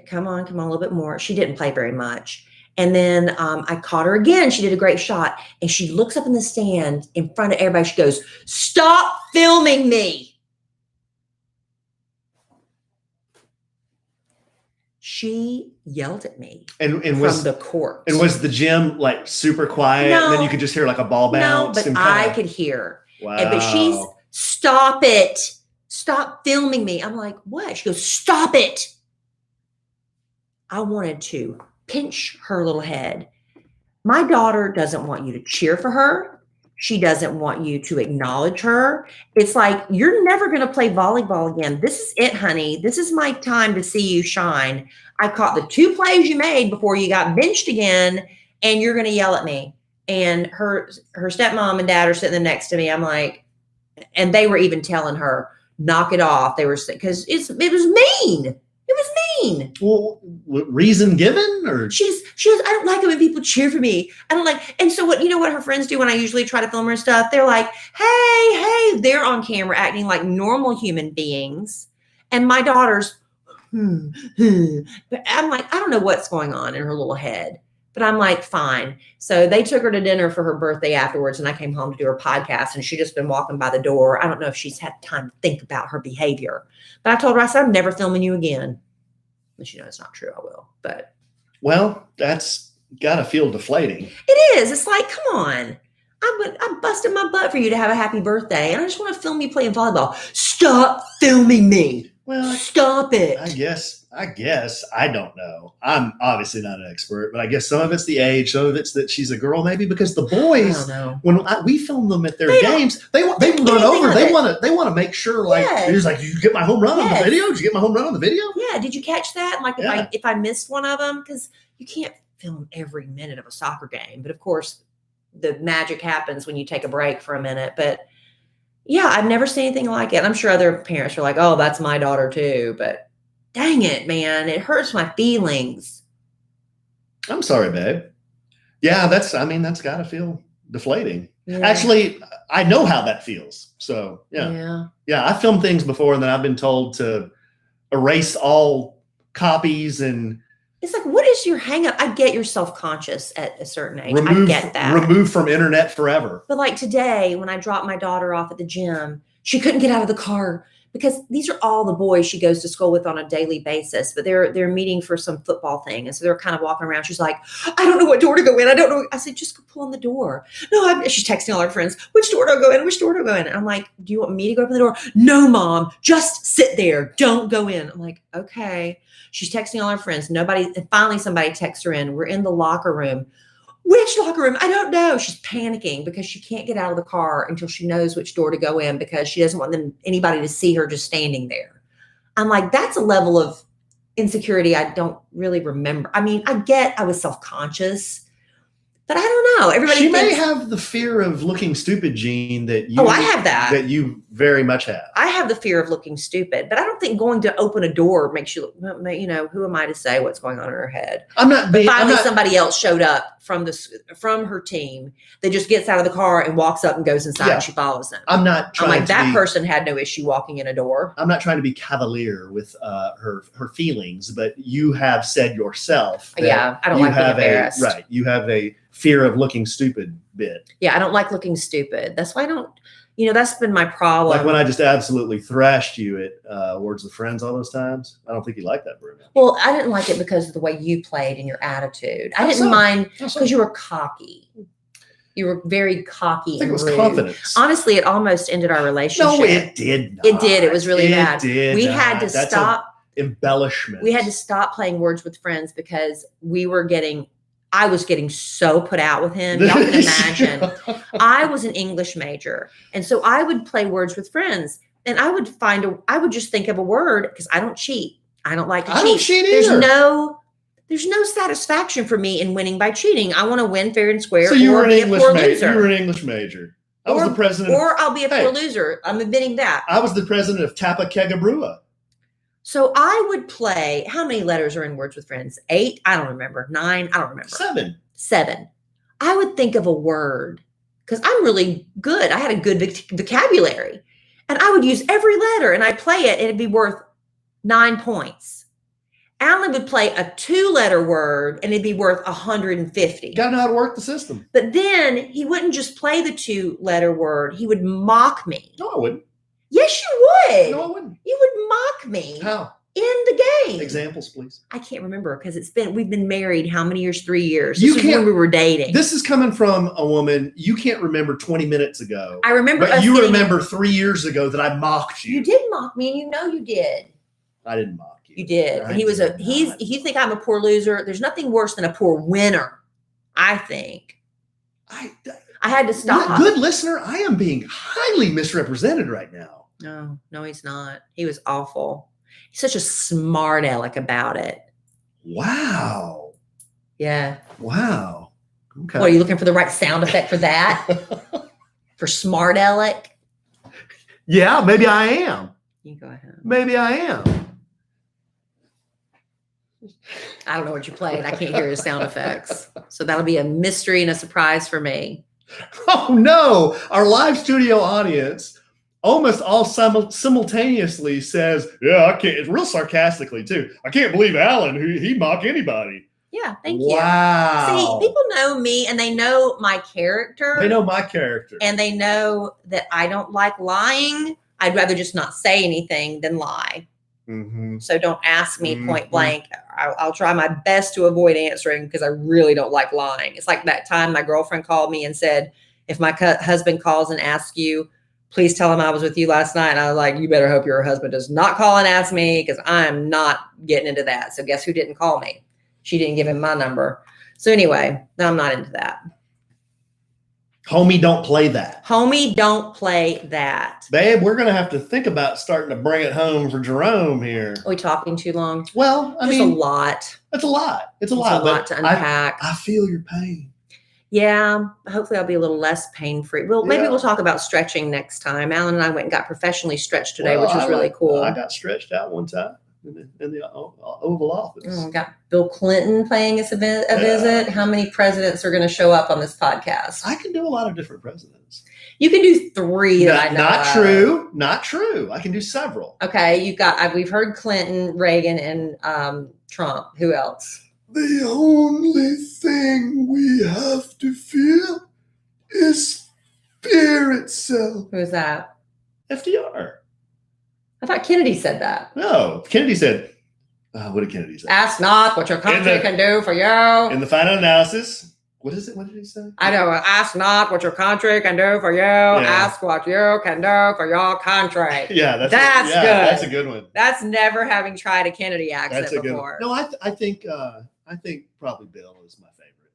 Speaker 1: come on, a little bit more. She didn't play very much. And then I caught her again. She did a great shot. And she looks up in the stand in front of everybody. She goes, stop filming me. She yelled at me
Speaker 2: and
Speaker 1: from the court.
Speaker 2: And was the gym like super quiet?
Speaker 1: No,
Speaker 2: and then you could just hear like a ball bounce?
Speaker 1: No, but I could hear.
Speaker 2: Wow.
Speaker 1: But she's, stop it. Stop filming me. I'm like, what? She goes, stop it. I wanted to pinch her little head. My daughter doesn't want you to cheer for her. She doesn't want you to acknowledge her. It's like, you're never going to play volleyball again. This is it, honey. This is my time to see you shine. I caught the 2 plays you made before you got benched again, and you're going to yell at me. And her stepmom and dad are sitting next to me. I'm like, and they were even telling her, knock it off. They were, because it was mean. It was mean.
Speaker 2: Well, reason given, or
Speaker 1: she goes, I don't like it when people cheer for me. I don't like. And so you know what her friends do when I usually try to film her and stuff? They're like, hey, they're on camera acting like normal human beings. And my daughter's, But I'm like, I don't know what's going on in her little head, but I'm like, fine. So they took her to dinner for her birthday afterwards, and I came home to do her podcast, and she just been walking by the door. I don't know if she's had time to think about her behavior, but I told her, I said, I'm never filming you again. And she knows it's not true. I will, but.
Speaker 2: Well, that's got to feel deflating.
Speaker 1: It is. It's like, come on. I'm busting my butt for you to have a happy birthday, and I just want to film you playing volleyball. Stop filming me.
Speaker 2: Well,
Speaker 1: stop it.
Speaker 2: I guess I don't know. I'm obviously not an expert, but I guess some of it's the age, some of it's that she's a girl, maybe, because the boys, when we film them at their games, they run over. They want to make sure, like, it's like, did you get my home run on the video? Did you get my home run on the video?
Speaker 1: Yeah. Did you catch that? Like, if I missed one of them, because you can't film every minute of a soccer game, but of course, the magic happens when you take a break for a minute. But yeah, I've never seen anything like it. I'm sure other parents are like, oh, that's my daughter too. But dang it, man, it hurts my feelings.
Speaker 2: I'm sorry, babe. Yeah, that's got to feel deflating. Yeah. Actually, I know how that feels. So yeah. I filmed things before, and then I've been told to erase all copies, and
Speaker 1: it's like, what is your hang up? I get you're self-conscious at a certain age. I get that.
Speaker 2: Removed from internet forever.
Speaker 1: But like today, when I dropped my daughter off at the gym, she couldn't get out of the car because these are all the boys she goes to school with on a daily basis, but they're meeting for some football thing. And so they're kind of walking around. She's like, I don't know what door to go in. I don't know. I said, just go pull on the door. No, she's texting all her friends. Which door do I go in? Which door do I go in? And I'm like, do you want me to go open the door? No, Mom, just sit there. Don't go in. I'm like, okay. She's texting all her friends. And finally somebody texts her in. We're in the locker room. Which locker room? I don't know. She's panicking because she can't get out of the car until she knows which door to go in because she doesn't want anybody to see her just standing there. I'm like, that's a level of insecurity I don't really remember. I mean, I was self-conscious, but I don't know. Everybody
Speaker 2: She may
Speaker 1: thinks,
Speaker 2: have the fear of looking stupid gene that you.
Speaker 1: Oh, I have that.
Speaker 2: That you very much have.
Speaker 1: I have the fear of looking stupid, but I don't think going to open a door makes you, who am I to say what's going on in her head? Finally, somebody else showed up from her team that just gets out of the car and walks up and goes inside and she follows them.
Speaker 2: I'm like,
Speaker 1: that person had no issue walking in a door.
Speaker 2: I'm not trying to be cavalier with her feelings, but you have said yourself.
Speaker 1: Yeah, I don't like being embarrassed.
Speaker 2: Right. You have a fear of looking stupid bit.
Speaker 1: Yeah, I don't like looking stupid. That's why I don't, that's been my problem.
Speaker 2: Like when I just absolutely thrashed you at Words with Friends all those times. I don't think you liked that very much.
Speaker 1: Well, I didn't like it because of the way you played and your attitude. I didn't mind because you were cocky. You were very cocky. I think
Speaker 2: it was confidence.
Speaker 1: Honestly, it almost ended our relationship.
Speaker 2: No, it did not.
Speaker 1: It did. It was really bad.
Speaker 2: We
Speaker 1: had to stop.
Speaker 2: Embellishment.
Speaker 1: We had to stop playing Words with Friends because I was getting so put out with him. Y'all can imagine. I was an English major. And so I would play Words with Friends and I would just think of a word because I don't cheat. I don't like to cheat.
Speaker 2: I don't cheat either.
Speaker 1: There's no satisfaction for me in winning by cheating. I want to win fair and square.
Speaker 2: So you were an English major. You were an English major. I was the president.
Speaker 1: Or I'll be a poor loser. I'm admitting that.
Speaker 2: I was the president of Tapa Kega Brua.
Speaker 1: So I would play, how many letters are in Words with Friends? 8? I don't remember. 9? I don't remember. 7. I would think of a word because I'm really good. I had a good vocabulary. And I would use every letter and I'd play it and it'd be worth 9 points. Alan would play a 2-letter word and it'd be worth 150.
Speaker 2: You gotta know how to work the system.
Speaker 1: But then he wouldn't just play the 2-letter word. He would mock me.
Speaker 2: No, I wouldn't.
Speaker 1: Yes, you would.
Speaker 2: No, I wouldn't.
Speaker 1: You would mock me.
Speaker 2: How?
Speaker 1: In the game.
Speaker 2: Examples, please.
Speaker 1: I can't remember because we've been married how many years? 3 years. This is when we were dating.
Speaker 2: This is coming from a woman you can't remember 20 minutes ago.
Speaker 1: I remember.
Speaker 2: But you remember 3 years ago that I mocked you.
Speaker 1: You did mock me, and you did.
Speaker 2: I didn't mock you.
Speaker 1: You did. And you think I'm a poor loser? There's nothing worse than a poor winner. I think. I had to stop.
Speaker 2: Good listener, I am being highly misrepresented right now.
Speaker 1: No, he's not. He was awful. He's such a smart aleck about it.
Speaker 2: Wow.
Speaker 1: Yeah.
Speaker 2: Wow. Okay.
Speaker 1: What, are you looking for the right sound effect for that? For smart aleck?
Speaker 2: Yeah, maybe I am.
Speaker 1: You go ahead.
Speaker 2: Maybe I am.
Speaker 1: I don't know what you played. I can't hear his sound effects. So that'll be a mystery and a surprise for me.
Speaker 2: Oh, no. Our live studio audience almost all simultaneously says, yeah, I can't. It's real sarcastically, too. I can't believe Alan, he'd mock anybody.
Speaker 1: Yeah, thank you.
Speaker 2: Wow.
Speaker 1: See, people know me and they know my character.
Speaker 2: They know my character.
Speaker 1: And they know that I don't like lying. I'd rather just not say anything than lie.
Speaker 2: Mm-hmm.
Speaker 1: So don't ask me point blank. I'll try my best to avoid answering because I really don't like lying. It's like that time my girlfriend called me and said, if my husband calls and asks you, please tell him I was with you last night. And I was like, you better hope your husband does not call and ask me because I'm not getting into that. So guess who didn't call me? She didn't give him my number. So anyway, no, I'm not into that.
Speaker 2: Homie, don't play that.
Speaker 1: Homie, don't play that.
Speaker 2: Babe, we're going to have to think about starting to bring it home for Jerome here.
Speaker 1: Are we talking too long?
Speaker 2: Well, I mean.
Speaker 1: It's a lot.
Speaker 2: It's a lot. It's a
Speaker 1: lot to unpack.
Speaker 2: I feel your pain.
Speaker 1: Yeah. Hopefully I'll be a little less pain-free. Well, maybe we'll talk about stretching next time. Alan and I went and got professionally stretched today, which was really cool.
Speaker 2: I got stretched out one time in the Oval Office.
Speaker 1: We got Bill Clinton paying us a visit. How many presidents are going to show up on this podcast?
Speaker 2: I can do a lot of different presidents.
Speaker 1: You can do 3 that I know.
Speaker 2: Not true. Not true. I can do several.
Speaker 1: Okay. We've heard Clinton, Reagan, and Trump. Who else?
Speaker 2: The only thing we have to feel is fear itself.
Speaker 1: Who is that?
Speaker 2: FDR.
Speaker 1: I thought Kennedy said that.
Speaker 2: No, Kennedy said, what did Kennedy say?
Speaker 1: Ask not what your country can do for you.
Speaker 2: In the final analysis. What is it? What did he say?
Speaker 1: I know. Ask not what your country can do for you. Yeah. Ask what you can do for your country.
Speaker 2: Yeah, that's good. That's a good one.
Speaker 1: That's never having tried a Kennedy accent before.
Speaker 2: No, I think probably Bill is my favorite.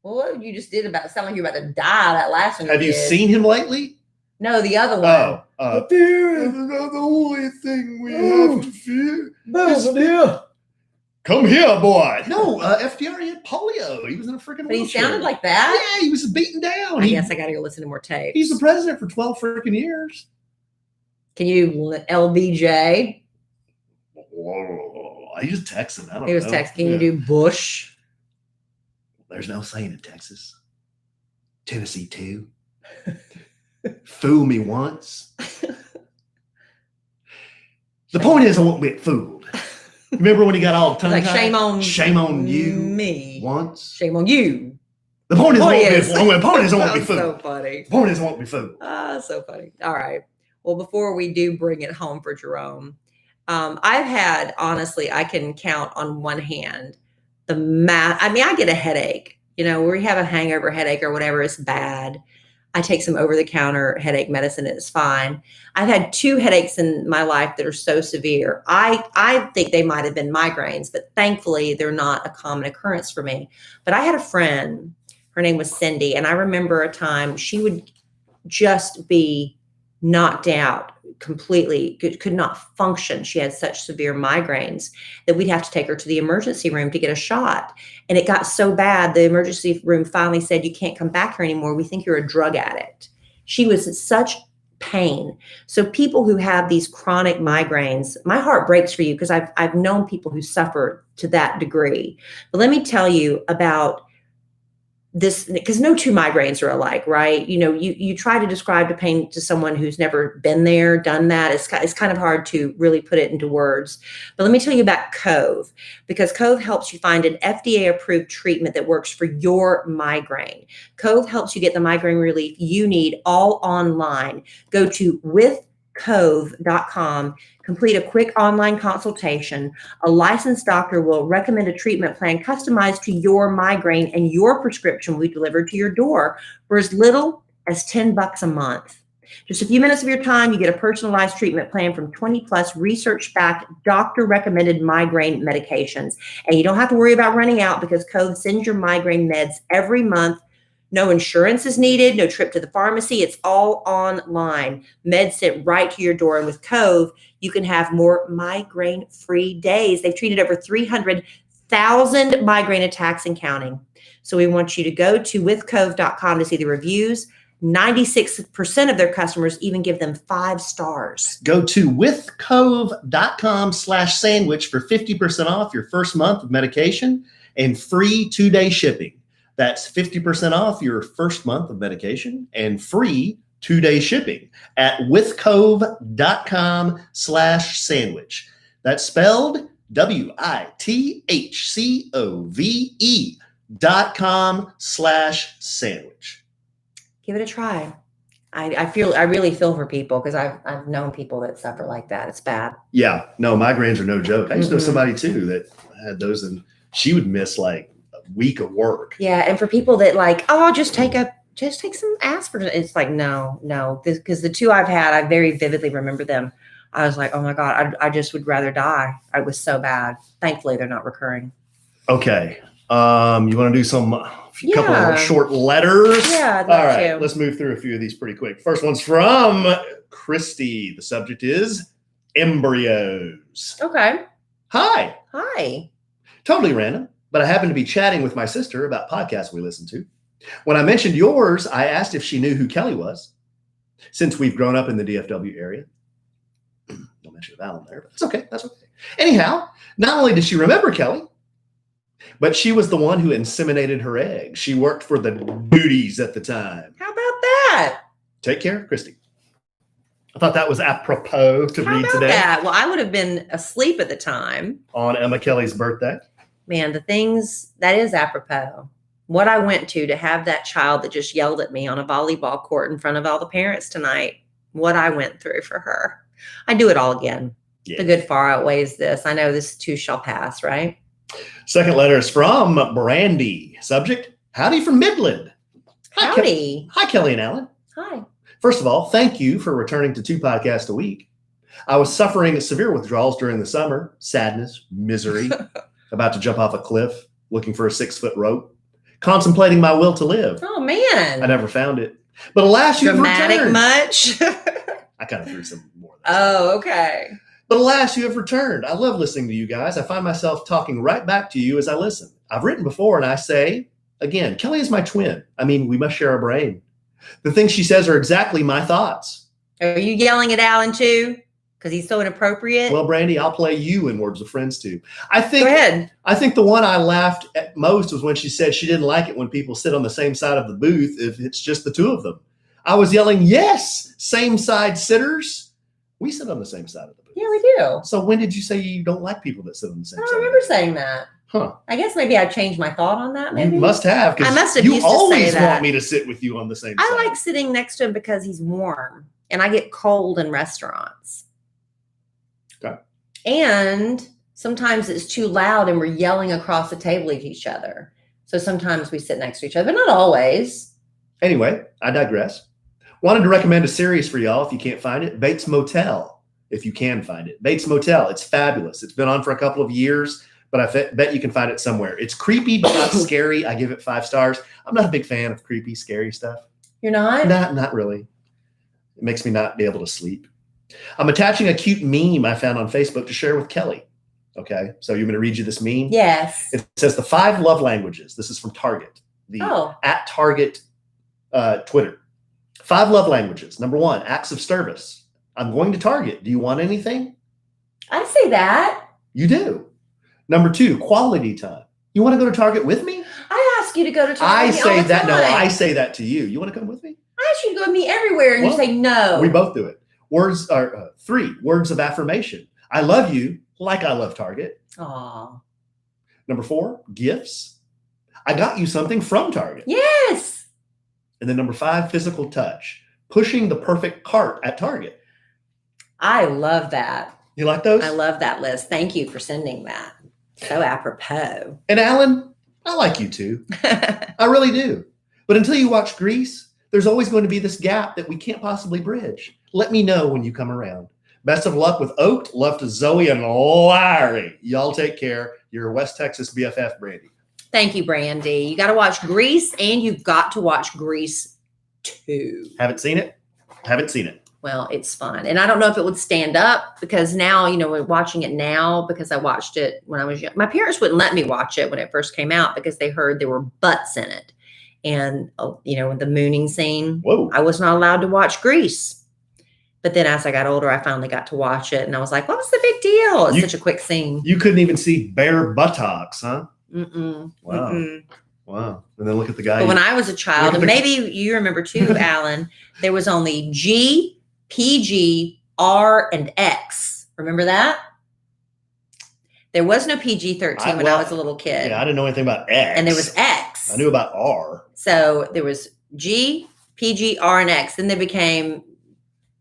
Speaker 1: Well, what you just did about sound like you're about to die that last one.
Speaker 2: Have you seen him lately?
Speaker 1: No, the other one.
Speaker 2: Fear is the only thing we have to fear.
Speaker 3: Dear.
Speaker 2: Come here, boy. No, FDR had polio. He was in a freaking
Speaker 1: But he
Speaker 2: wheelchair.
Speaker 1: sounded like that?
Speaker 2: Yeah, he was beaten down.
Speaker 1: I guess I got to go listen to more tapes.
Speaker 2: He's the president for 12 freaking years.
Speaker 1: Can you LBJ?
Speaker 2: Whoa. He was Texan. I don't know.
Speaker 1: He was Texan. Can you do Bush?
Speaker 2: There's no saying in Texas. Tennessee, too. Fool me once. The point is, I won't get fooled. Remember when he got all tongue-tied?
Speaker 1: Like,
Speaker 2: shame on you.
Speaker 1: Me.
Speaker 2: Once.
Speaker 1: Shame on you.
Speaker 2: The point is, I won't be fooled.
Speaker 1: So funny.
Speaker 2: The point is, I won't be fooled.
Speaker 1: So funny. All right. Well, before we do bring it home for Jerome, I've had, honestly, I can count on one hand I get a headache, where we have a hangover headache or whatever. It's bad. I take some over-the-counter headache medicine. And it's fine. I've had 2 headaches in my life that are so severe. I think they might have been migraines, but thankfully they're not a common occurrence for me. But I had a friend, her name was Cindy. And I remember a time she would just be knocked out completely, could not function. She had such severe migraines that we'd have to take her to the emergency room to get a shot. And it got so bad, the emergency room finally said, you can't come back here anymore. We think you're a drug addict. She was in such pain. So people who have these chronic migraines, my heart breaks for you because I've known people who suffer to that degree. But let me tell you about this, because no 2 migraines are alike, right? You try to describe the pain to someone who's never been there, done that. It's kind of hard to really put it into words. But let me tell you about Cove, because Cove helps you find an FDA-approved treatment that works for your migraine. Cove helps you get the migraine relief you need all online. Go to withcove.com. Complete a quick online consultation. A licensed doctor will recommend a treatment plan customized to your migraine, and your prescription will be delivered to your door for as little as $10 a month. Just a few minutes of your time, you get a personalized treatment plan from 20 plus research-backed, doctor-recommended migraine medications. And you don't have to worry about running out because Cove sends your migraine meds every month. No insurance is needed, no trip to the pharmacy. It's all online. Meds sent right to your door. And with Cove, you can have more migraine-free days. They've treated over 300,000 migraine attacks and counting. So we want you to go to withcove.com to see the reviews. 96% of their customers even give them 5 stars.
Speaker 2: Go to withcove.com/sandwich for 50% off your first month of medication and free 2-day shipping. That's 50% off your first month of medication and free 2-day shipping at withcove.com/sandwich. That's spelled withcove.com/sandwich.
Speaker 1: Give it a try. I really feel for people because I've known people that suffer like that. It's bad.
Speaker 2: Yeah, no, migraines are no joke. I used to know somebody too that had those, and she would miss like week of work.
Speaker 1: Yeah, and for people that just take some aspirin. It's like no, because the 2 I've had, I very vividly remember them. I was like, oh my God, I just would rather die. I was so bad. Thankfully, they're not recurring.
Speaker 2: Okay, you want to do couple of short letters?
Speaker 1: Yeah, I'd
Speaker 2: all
Speaker 1: love
Speaker 2: right.
Speaker 1: to.
Speaker 2: Let's move through a few of these pretty quick. First one's from Christy. The subject is embryos.
Speaker 1: Okay.
Speaker 2: Hi.
Speaker 1: Totally
Speaker 2: random. But I happened to be chatting with my sister about podcasts we listen to. When I mentioned yours, I asked if she knew who Kellie was. Since we've grown up in the DFW area. Don't mention Val in there, but it's okay. That's okay. Anyhow, not only did she remember Kellie, but she was the one who inseminated her egg. She worked for the duties at the time.
Speaker 1: How about that?
Speaker 2: Take care, Christy. I thought that was apropos to read today.
Speaker 1: That? Well, I would have been asleep at the time.
Speaker 2: On Emma Kelly's birthday.
Speaker 1: Man, the things that is apropos. What I went to have that child that just yelled at me on a volleyball court in front of all the parents tonight. What I went through for her. I do it all again. Yeah. The good far outweighs this. I know this too shall pass, right?
Speaker 2: Second letter is from Brandy. Subject, howdy from Midland.
Speaker 1: Howdy.
Speaker 2: Hi, Kellie and Alan.
Speaker 1: Hi.
Speaker 2: First of all, thank you for returning to 2 podcasts a week. I was suffering severe withdrawals during the summer. Sadness, misery, about to jump off a cliff, looking for a 6-foot rope, contemplating my will to live.
Speaker 1: Oh, man.
Speaker 2: I never found it. But alas, you have
Speaker 1: Dramatic
Speaker 2: returned.
Speaker 1: much?
Speaker 2: I kind of threw some more.
Speaker 1: Oh, okay.
Speaker 2: But alas, you have returned. I love listening to you guys. I find myself talking right back to you as I listen. I've written before and I say, again, Kellie is my twin. I mean, we must share a brain. The things she says are exactly my thoughts.
Speaker 1: Are you yelling at Alan too? Because he's so inappropriate?
Speaker 2: Well, Brandy, I'll play you in Words with Friends too.
Speaker 1: Go ahead.
Speaker 2: I think the one I laughed at most was when she said she didn't like it when people sit on the same side of the booth if it's just the two of them. I was yelling, yes, same side sitters. We sit on the same side of the booth.
Speaker 1: Yeah, we do.
Speaker 2: So when did you say you don't like people that sit on the same
Speaker 1: I
Speaker 2: side?
Speaker 1: don't remember saying that.
Speaker 2: Huh.
Speaker 1: I guess maybe I changed my thought on that. Maybe
Speaker 2: You must have,
Speaker 1: I must have
Speaker 2: you
Speaker 1: used to say
Speaker 2: always
Speaker 1: that.
Speaker 2: want me to sit with you on the same side.
Speaker 1: I like sitting next to him because he's warm and I get cold in restaurants.
Speaker 2: Okay.
Speaker 1: And sometimes it's too loud and we're yelling across the table at each other. So sometimes we sit next to each other, but not always.
Speaker 2: Anyway, I digress. Wanted to recommend a series for y'all if you can't find it. Bates Motel, if you can find it. Bates Motel, it's fabulous. It's been on for a couple of years, but I bet you can find it somewhere. It's creepy, but not scary. I give it 5 stars. I'm not a big fan of creepy, scary stuff.
Speaker 1: You're not?
Speaker 2: Not really. It makes me not be able to sleep. I'm attaching a cute meme I found on Facebook to share with Kellie. Okay, so you want me to read you this meme?
Speaker 1: Yes.
Speaker 2: It says the 5 love languages. This is from Target, the at Target Twitter. 5 love languages. Number 1, acts of service. I'm going to Target. Do you want anything?
Speaker 1: I say that.
Speaker 2: You do. Number 2, quality time. You want to go to Target with me?
Speaker 1: I ask you to go to Target.
Speaker 2: I say
Speaker 1: all the
Speaker 2: that. No,
Speaker 1: time.
Speaker 2: I say that to you. You want to come with me?
Speaker 1: I ask you to go with me everywhere, and
Speaker 2: Well,
Speaker 1: you say no.
Speaker 2: We both do it. Words are 3 words of affirmation. I love you like I love Target.
Speaker 1: Aw.
Speaker 2: Number 4, gifts. I got you something from Target.
Speaker 1: Yes.
Speaker 2: And then number 5, physical touch. Pushing the perfect cart at Target.
Speaker 1: I love that.
Speaker 2: You like those?
Speaker 1: I love that list. Thank you for sending that. So apropos.
Speaker 2: And Alan, I like you too. I really do. But until you watch Grease, there's always going to be this gap that we can't possibly bridge. Let me know when you come around. Best of luck with Oaked. Love to Zoe and Larry. Y'all take care. Your West Texas BFF, Brandy.
Speaker 1: Thank you, Brandy. You got to watch Grease, and you've got to watch Grease 2.
Speaker 2: Haven't seen it? Haven't seen it.
Speaker 1: Well, it's fun. And I don't know if it would stand up because now, we're watching it now because I watched it when I was young. My parents wouldn't let me watch it when it first came out because they heard there were butts in it. And, the mooning scene.
Speaker 2: Whoa.
Speaker 1: I was not allowed to watch Grease. But then as I got older, I finally got to watch it. And I was like, what was the big deal? It's such a quick scene.
Speaker 2: You couldn't even see bare buttocks, huh?
Speaker 1: Mm-mm.
Speaker 2: Wow.
Speaker 1: Mm-mm.
Speaker 2: Wow. And then look at the guy.
Speaker 1: But when I was a child, and maybe you remember too, Alan, there was only G, PG, R, and X. Remember that? There was no PG-13 when I was a little kid.
Speaker 2: Yeah, I didn't know anything about X.
Speaker 1: And there was X.
Speaker 2: I knew about R.
Speaker 1: So there was G, PG, R, and X. Then they became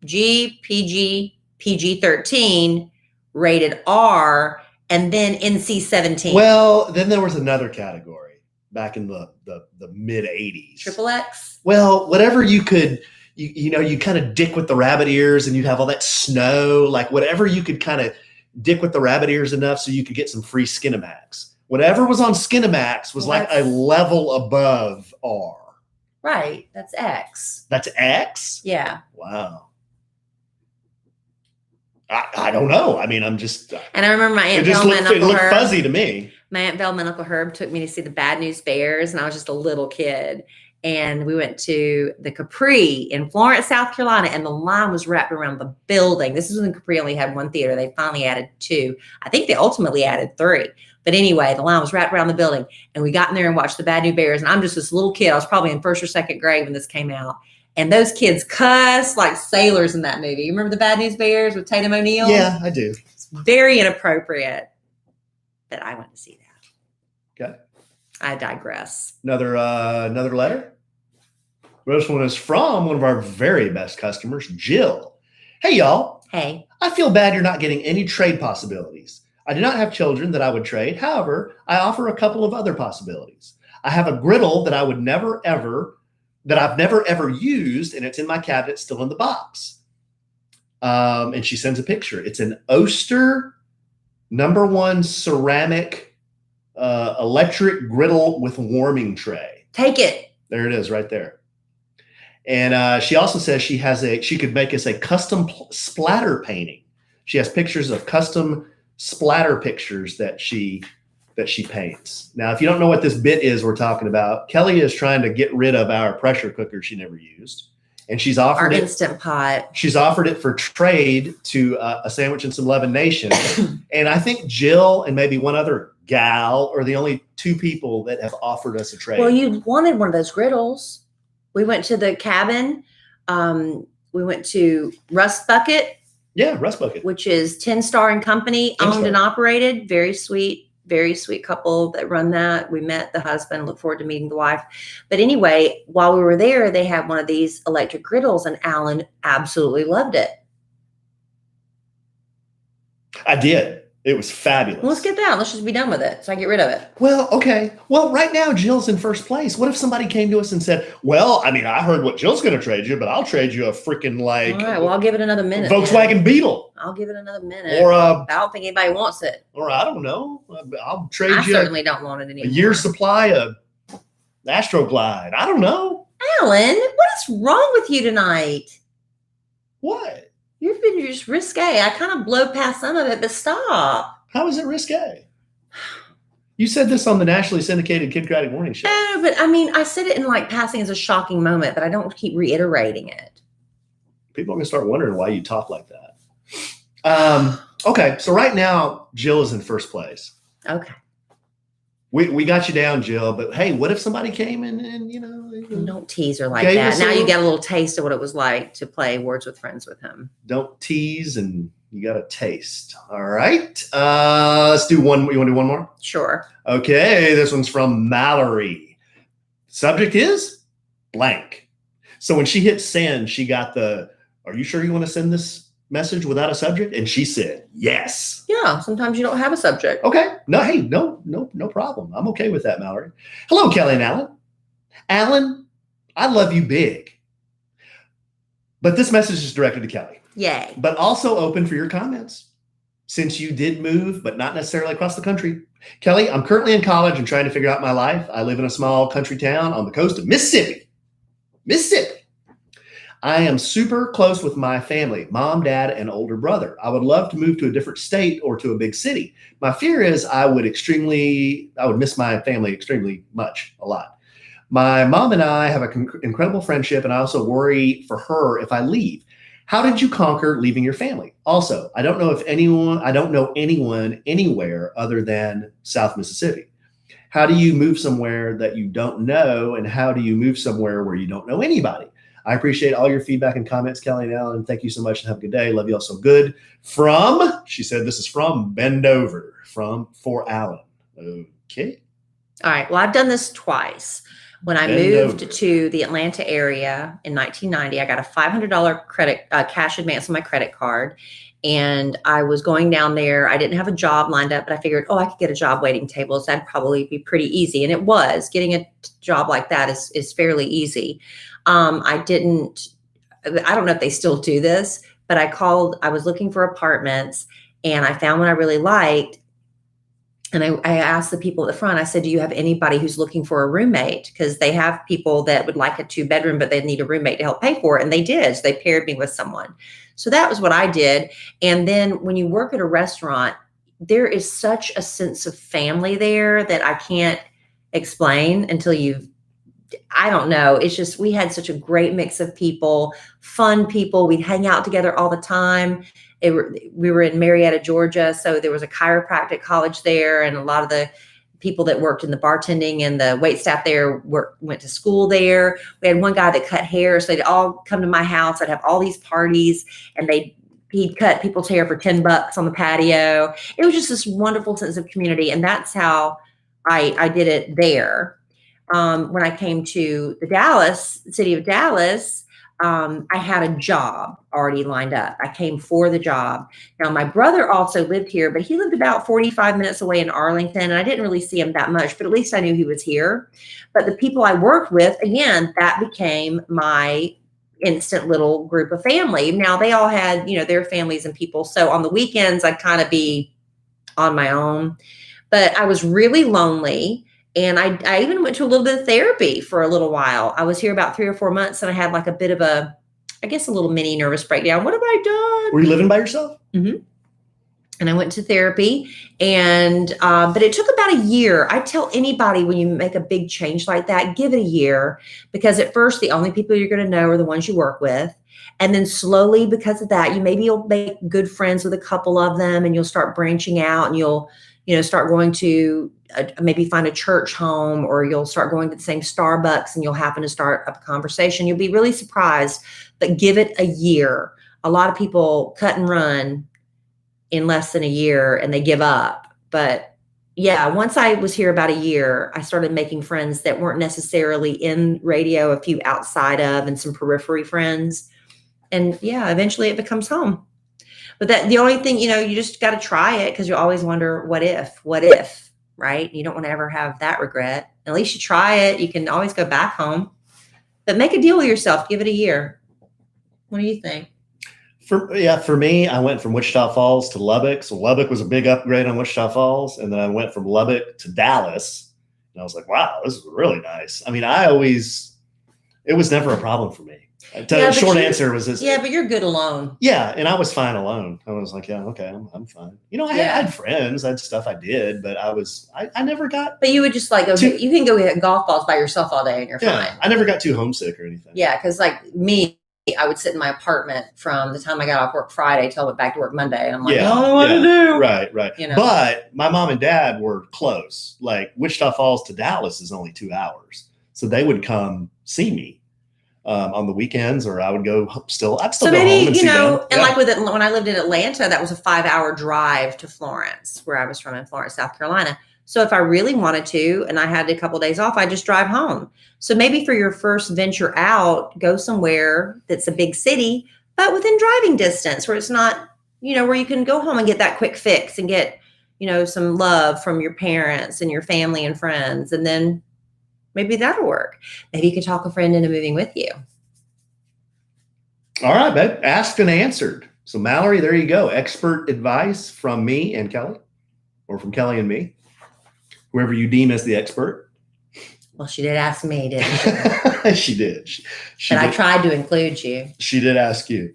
Speaker 1: G, PG, PG-13, rated R, and then NC-17.
Speaker 2: Well, then there was another category back in the mid 80s.
Speaker 1: Triple X?
Speaker 2: Well, whatever you could, you kind of dick with the rabbit ears and you'd have all that snow, like whatever you could kind of dick with the rabbit ears enough so you could get some free Skinamax. Whatever was on Skinamax was like a level above R.
Speaker 1: Right. That's X.
Speaker 2: That's X?
Speaker 1: Yeah.
Speaker 2: Wow. I don't know. I mean, I'm just.
Speaker 1: And I remember my Aunt
Speaker 2: It
Speaker 1: Velma and Uncle
Speaker 2: looked
Speaker 1: Herb.
Speaker 2: fuzzy to me.
Speaker 1: My Aunt Velma and Uncle Herb took me to see the Bad News Bears, and I was just a little kid. And we went to the Capri in Florence, South Carolina, and the line was wrapped around the building. This is when Capri only had 1 theater. They finally added 2. I think they ultimately added 3. But anyway, the line was wrapped around the building, and we got in there and watched the Bad News Bears. And I'm just this little kid. I was probably in 1st or 2nd grade when this came out. And those kids cuss like sailors in that movie. You remember the Bad News Bears with Tatum O'Neal?
Speaker 2: Yeah, I do.
Speaker 1: It's very inappropriate. But I went to see that.
Speaker 2: Okay.
Speaker 1: I digress.
Speaker 2: Another letter. This one is from one of our very best customers, Jill. Hey, y'all.
Speaker 1: Hey.
Speaker 2: I feel bad you're not getting any trade possibilities. I do not have children that I would trade. However, I offer a couple of other possibilities. I have a griddle that I've never ever used, and it's in my cabinet still in the box. And she sends a picture. It's an Oster #1 ceramic electric griddle with warming tray.
Speaker 1: Take it.
Speaker 2: There it is right there. And she also says she could make us a custom splatter painting. She has pictures of custom splatter pictures that she paints. Now, if you don't know what this bit is we're talking about, Kellie is trying to get rid of our pressure cooker she never used. And she's offered
Speaker 1: our Instant Pot.
Speaker 2: She's offered it for trade to a sandwich and some Lovin Nation. And I think Jill and maybe one other gal are the only two people that have offered us a trade.
Speaker 1: Well, you wanted one of those griddles. We went to the cabin. We went to Rust Bucket.
Speaker 2: Yeah, Rust Bucket.
Speaker 1: Which is 10 Star and Company, owned and operated. Very sweet couple that run that. We met the husband, look forward to meeting the wife. But anyway, while we were there, they had one of these electric griddles and Alan absolutely loved it.
Speaker 2: I did. It was fabulous.
Speaker 1: Well, let's get that. Let's just be done with it so I get rid of it.
Speaker 2: Well, okay. Well, right now, Jill's in first place. What if somebody came to us and said, well, I mean, I heard what Jill's going to trade you, but I'll trade you a freaking
Speaker 1: All right. Well, I'll give it another minute.
Speaker 2: Volkswagen Beetle.
Speaker 1: I'll give it another minute.
Speaker 2: Or
Speaker 1: I don't think anybody wants it.
Speaker 2: Or I don't know. I'll trade
Speaker 1: I
Speaker 2: you
Speaker 1: certainly don't want it anymore.
Speaker 2: a year's supply of Astroglide. I don't know.
Speaker 1: Alan, what is wrong with you tonight?
Speaker 2: What?
Speaker 1: You've been just risque. I kind of blow past some of it, but stop.
Speaker 2: How is it risque? You said this on the nationally syndicated Kid Karate Morning Show.
Speaker 1: No, but I mean, I said it in like passing as a shocking moment, but I don't keep reiterating it.
Speaker 2: People are going to start wondering why you talk like that. Okay, so right now, Jill is in first place.
Speaker 1: Okay.
Speaker 2: We got you down, Jill, but hey, what if somebody came in and,
Speaker 1: don't tease her like that. Now you get a little taste of what it was like to play Words with Friends with him.
Speaker 2: Don't tease and you got a taste. All right. Let's do one. You want to do one more?
Speaker 1: Sure.
Speaker 2: Okay. This one's from Mallory. Subject is blank. So when she hit send, she got are you sure you want to send this message without a subject? And she said, yes.
Speaker 1: Yeah. Sometimes you don't have a subject.
Speaker 2: Okay. No, hey, no problem. I'm okay with that, Mallory. Hello, Kellie and Alan. Alan, I love you big. But this message is directed to Kellie.
Speaker 1: Yay.
Speaker 2: But also open for your comments. Since you did move, but not necessarily across the country. Kellie, I'm currently in college and trying to figure out my life. I live in a small country town on the coast of Mississippi. I am super close with my family, mom, dad, and older brother. I would love to move to a different state or to a big city. My fear is I would miss my family extremely much, a lot. My mom and I have an incredible friendship, and I also worry for her if I leave. How did you conquer leaving your family? Also, I don't know anyone anywhere other than South Mississippi. How do you move somewhere that you don't know, and how do you move somewhere where you don't know anybody? I appreciate all your feedback and comments, Kellie and Alan. Thank you so much and have a good day. Love you all so good. She said this is from Bend Over, for Alan. Okay.
Speaker 1: All right. Well, I've done this twice. When I moved to the Atlanta area in 1990, I got a $500 cash advance on my credit card. And I was going down there. I didn't have a job lined up, but I figured, I could get a job waiting tables. That'd probably be pretty easy. And it was. Getting a job like that is fairly easy. I don't know if they still do this, but I was looking for apartments and I found one I really liked. And I asked the people at the front, I said, do you have anybody who's looking for a roommate? Because they have people that would like a 2-bedroom, but they need a roommate to help pay for it. And they did. So they paired me with someone. So that was what I did. And then when you work at a restaurant, there is such a sense of family there that I can't explain until I don't know. It's just, we had such a great mix of people, fun people. We'd hang out together all the time. We were in Marietta, Georgia. So there was a chiropractic college there. And a lot of the people that worked in the bartending and the wait staff there went to school there. We had one guy that cut hair. So they'd all come to my house. I'd have all these parties and he'd cut people's hair for $10 on the patio. It was just this wonderful sense of community. And that's how I did it there. When I came to the city of Dallas, I had a job already lined up. I came for the job. Now, my brother also lived here, but he lived about 45 minutes away in Arlington, and I didn't really see him that much, but at least I knew he was here. But the people I worked with, again, that became my instant little group of family. Now, they all had, their families and people. So on the weekends, I'd kind of be on my own. But I was really lonely. And I even went to a little bit of therapy for a little while. I was here about 3 or 4 months, and I had like a bit of a little mini nervous breakdown. What have I done?
Speaker 2: Were you living by yourself?
Speaker 1: Mm-hmm. And I went to therapy, and but it took about a year. I tell anybody when you make a big change like that, give it a year, because at first the only people you're going to know are the ones you work with. And then slowly, because of that, you'll make good friends with a couple of them, and you'll start branching out, and you'll start going to maybe find a church home, or you'll start going to the same Starbucks, and you'll happen to start up a conversation. You'll be really surprised, but give it a year. A lot of people cut and run in less than a year and they give up. But yeah, once I was here about a year, I started making friends that weren't necessarily in radio, a few outside of, and some periphery friends. And yeah, eventually it becomes home. But the only thing, you just got to try it, because you always wonder, what if, right? You don't want to ever have that regret. At least you try it. You can always go back home, but make a deal with yourself. Give it a year. What do you think?
Speaker 2: For me, I went from Wichita Falls to Lubbock. So Lubbock was a big upgrade on Wichita Falls. And then I went from Lubbock to Dallas. And I was like, wow, this is really nice. I mean, it was never a problem for me. The short answer was this.
Speaker 1: Yeah, but you're good alone.
Speaker 2: Yeah, and I was fine alone. I was like, yeah, okay, I'm fine. I had friends, I had stuff I did, but I never got.
Speaker 1: But you would just you can go hit golf balls by yourself all day and you're fine.
Speaker 2: I never got too homesick or anything.
Speaker 1: Yeah, because like me, I would sit in my apartment from the time I got off work Friday till I went back to work Monday. And I'm like, I don't know what to do.
Speaker 2: Right. But my mom and dad were close. Like Wichita Falls to Dallas is only 2 hours. So they would come see me on the weekends, or I would I'd still go home and see them.
Speaker 1: And like when I lived in Atlanta, that was a 5-hour drive to Florence, where I was from, in Florence, South Carolina. So if I really wanted to, and I had a couple of days off, I'd just drive home. So maybe for your first venture out, go somewhere that's a big city, but within driving distance, where it's not, where you can go home and get that quick fix and get, some love from your parents and your family and friends. And then maybe that'll work. Maybe you could talk a friend into moving with you.
Speaker 2: All right, babe. Asked and answered. So Mallory, there you go. Expert advice from me and Kelly, or from Kelly and me. Whoever you deem as the expert.
Speaker 1: Well, she did ask me, didn't she?
Speaker 2: She did.
Speaker 1: I tried to include you. She
Speaker 2: did ask you.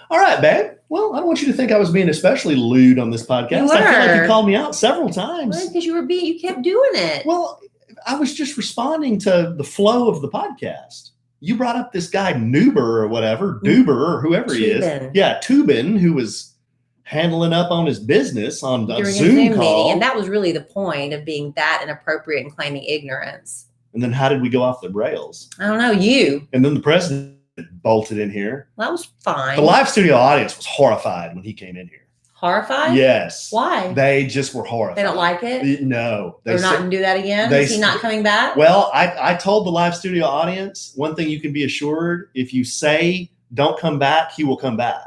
Speaker 2: All right, babe. Well, I don't want you to think I was being especially lewd on this podcast.
Speaker 1: You were.
Speaker 2: I feel like you called me out several times.
Speaker 1: Well, because you kept doing it.
Speaker 2: Well, I was just responding to the flow of the podcast. You brought up this guy Duber or whoever he is. Yeah, Toobin, who was handling up on his business on a Zoom call.
Speaker 1: Meeting, and that was really the point of being that inappropriate and claiming ignorance.
Speaker 2: And then how did we go off the rails?
Speaker 1: I don't know, you.
Speaker 2: And then the president bolted in here.
Speaker 1: Well, that was fine.
Speaker 2: The live studio audience was horrified when he came in here.
Speaker 1: Horrified?
Speaker 2: Yes.
Speaker 1: Why?
Speaker 2: They just were horrified.
Speaker 1: They don't like it?
Speaker 2: No.
Speaker 1: They're not going to do that again? Is he not coming back?
Speaker 2: Well, I told the live studio audience, one thing you can be assured, if you say don't come back, he will come back.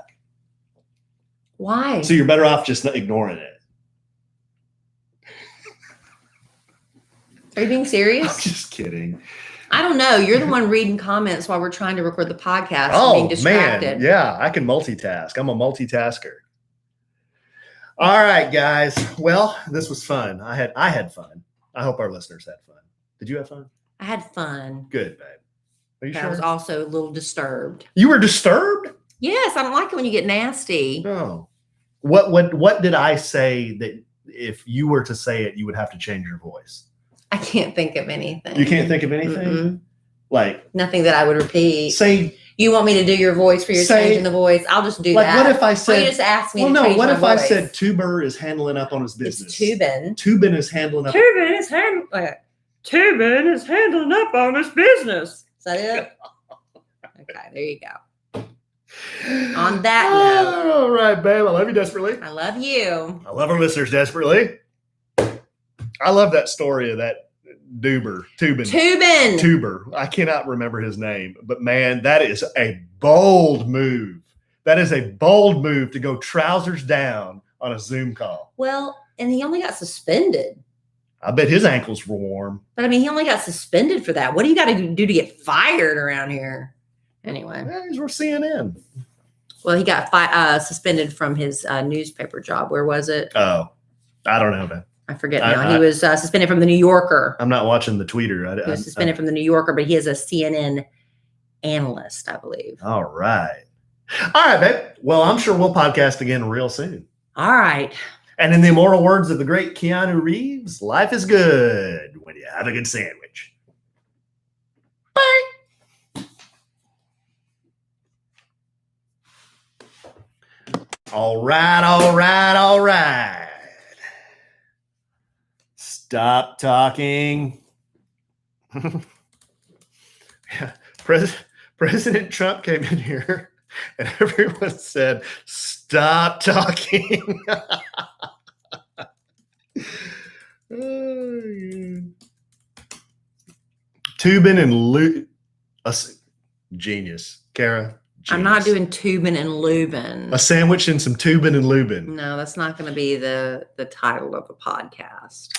Speaker 1: Why?
Speaker 2: So you're better off just ignoring it.
Speaker 1: Are you being serious?
Speaker 2: I'm just kidding.
Speaker 1: I don't know. You're the one reading comments while we're trying to record the podcast.
Speaker 2: Oh,
Speaker 1: being distracted.
Speaker 2: Man. Yeah, I can multitask. I'm a multitasker. All right, guys. Well, this was fun. I had fun. I hope our listeners had fun. Did you have fun?
Speaker 1: I had fun.
Speaker 2: Good, babe. Are you sure?
Speaker 1: I was also a little disturbed.
Speaker 2: You were disturbed?
Speaker 1: Yes, I don't like it when you get nasty.
Speaker 2: No. What did I say that if you were to say it, you would have to change your voice?
Speaker 1: I can't think of anything.
Speaker 2: You can't think of anything?
Speaker 1: Mm-mm.
Speaker 2: Like
Speaker 1: nothing that I would repeat.
Speaker 2: Say
Speaker 1: you want me to do your voice for your changing the voice? I'll just do that.
Speaker 2: What if I said?
Speaker 1: Why you just ask me?
Speaker 2: Well, no. What if
Speaker 1: I
Speaker 2: said Tuber is handling up on his business?
Speaker 1: It's Toobin.
Speaker 2: Toobin is handling up.
Speaker 1: Toobin is handling up on his business. Is that it? Okay, there you go. On that note.
Speaker 2: All right, babe. I love you desperately.
Speaker 1: I love you.
Speaker 2: I love our listeners desperately. I love that story of that Toobin. I cannot remember his name, but man, that is a bold move. That is a bold move to go trousers down on a Zoom call.
Speaker 1: Well, and he only got suspended.
Speaker 2: I bet his ankles were warm.
Speaker 1: But I mean, he only got suspended for that. What do you got to do to get fired around here? Anyway.
Speaker 2: Yeah, he's with CNN.
Speaker 1: Well, he got suspended from his newspaper job. Where was it?
Speaker 2: Oh, I don't know, man.
Speaker 1: I forget now. He was suspended from the New Yorker.
Speaker 2: I'm not watching the tweeter.
Speaker 1: He was suspended from the New Yorker, but he is a CNN analyst, I believe.
Speaker 2: All right. All right, babe. Well, I'm sure we'll podcast again real soon.
Speaker 1: All right.
Speaker 2: And in the immortal words of the great Keanu Reeves, life is good when you have a good sandwich. Bye. All right. Stop talking. President Trump came in here and everyone said, stop talking. Toobin and Lubin. Genius. Kara. Genius.
Speaker 1: I'm not doing Toobin and Lovin.
Speaker 2: A sandwich and some Toobin and Lubin.
Speaker 1: No, that's not going to be the title of the podcast.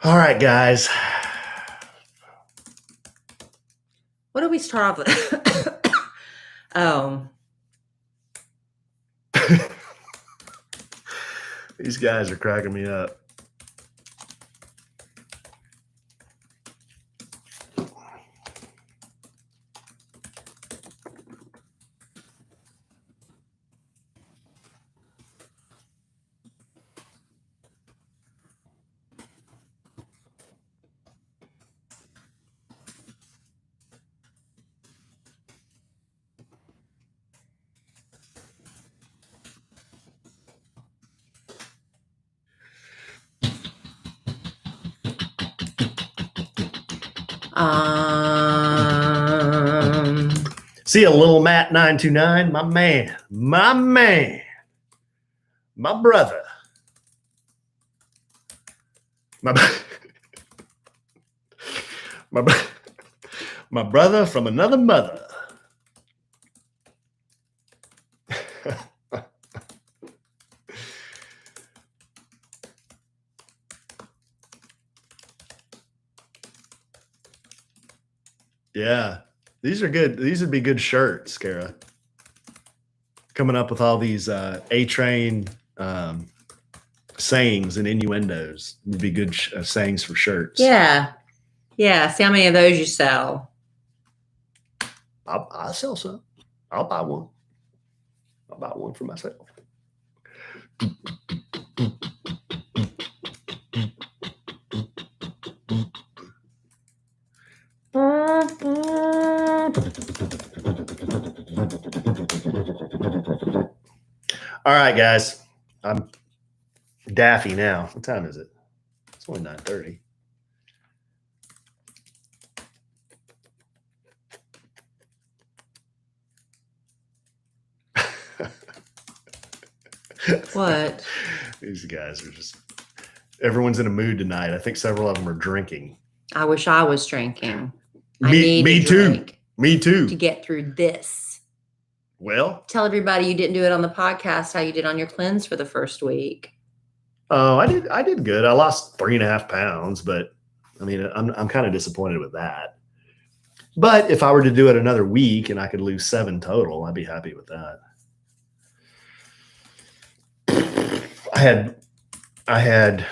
Speaker 2: All right, guys.
Speaker 1: What do we start off with? Oh.
Speaker 2: These guys are cracking me up. See a little Matt 929, my man, my brother, my brother from another mother. Yeah. These are good. These would be good shirts, Kara. Coming up with all these A-Train sayings and innuendos would be good sayings for shirts.
Speaker 1: Yeah. Yeah. See how many of those you sell.
Speaker 2: I'll sell some. I'll buy one. I'll buy one for myself. All right, guys. I'm daffy now. What time is it? It's only 9:30.
Speaker 1: What?
Speaker 2: These guys are just, everyone's in a mood tonight. I think several of them are drinking.
Speaker 1: I wish I was drinking.
Speaker 2: Me too. Me too.
Speaker 1: To get through this.
Speaker 2: Well,
Speaker 1: tell everybody you didn't do it on the podcast, how you did on your cleanse for the first week.
Speaker 2: Oh, I did good. I lost 3.5 pounds, but I mean, I'm kind of disappointed with that. But if I were to do it another week and I could lose 7 total, I'd be happy with that. I had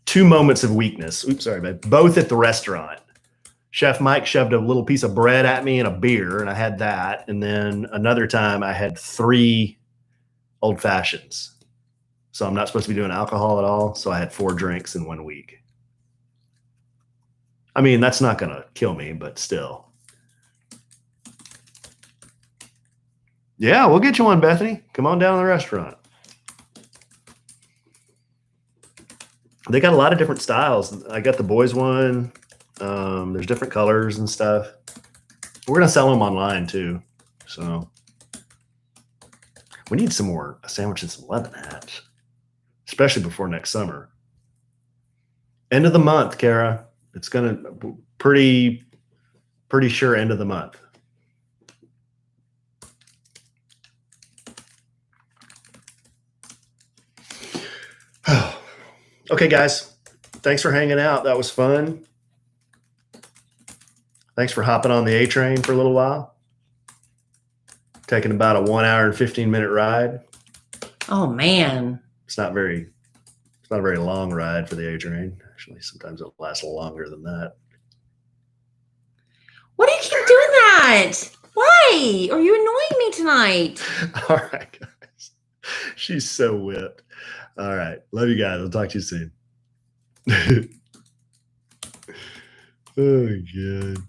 Speaker 2: 2 moments of weakness. Oops, sorry, babe. Both at the restaurant. Chef Mike shoved a little piece of bread at me and a beer, and I had that. And then another time I had 3 old fashions. So I'm not supposed to be doing alcohol at all. So I had 4 drinks in 1 week. I mean, that's not going to kill me, but still. Yeah, we'll get you one, Bethany. Come on down to the restaurant. They got a lot of different styles. I got the boys one. There's different colors and stuff. We're going to sell them online too. So we need some more sandwich and some lemon hats, especially before next summer. End of the month, Kara. It's going to pretty Pretty sure end of the month. Okay, guys. Thanks for hanging out. That was fun. Thanks for hopping on the A train for a little while. Taking about a 1 hour and 15-minute ride.
Speaker 1: Oh man.
Speaker 2: It's not a very long ride for the A train. Actually, sometimes it lasts a little longer than that.
Speaker 1: Why do you keep doing that? Why? Are you annoying me tonight?
Speaker 2: All right, guys. She's so whipped. All right. Love you guys. I'll talk to you soon. Oh, God.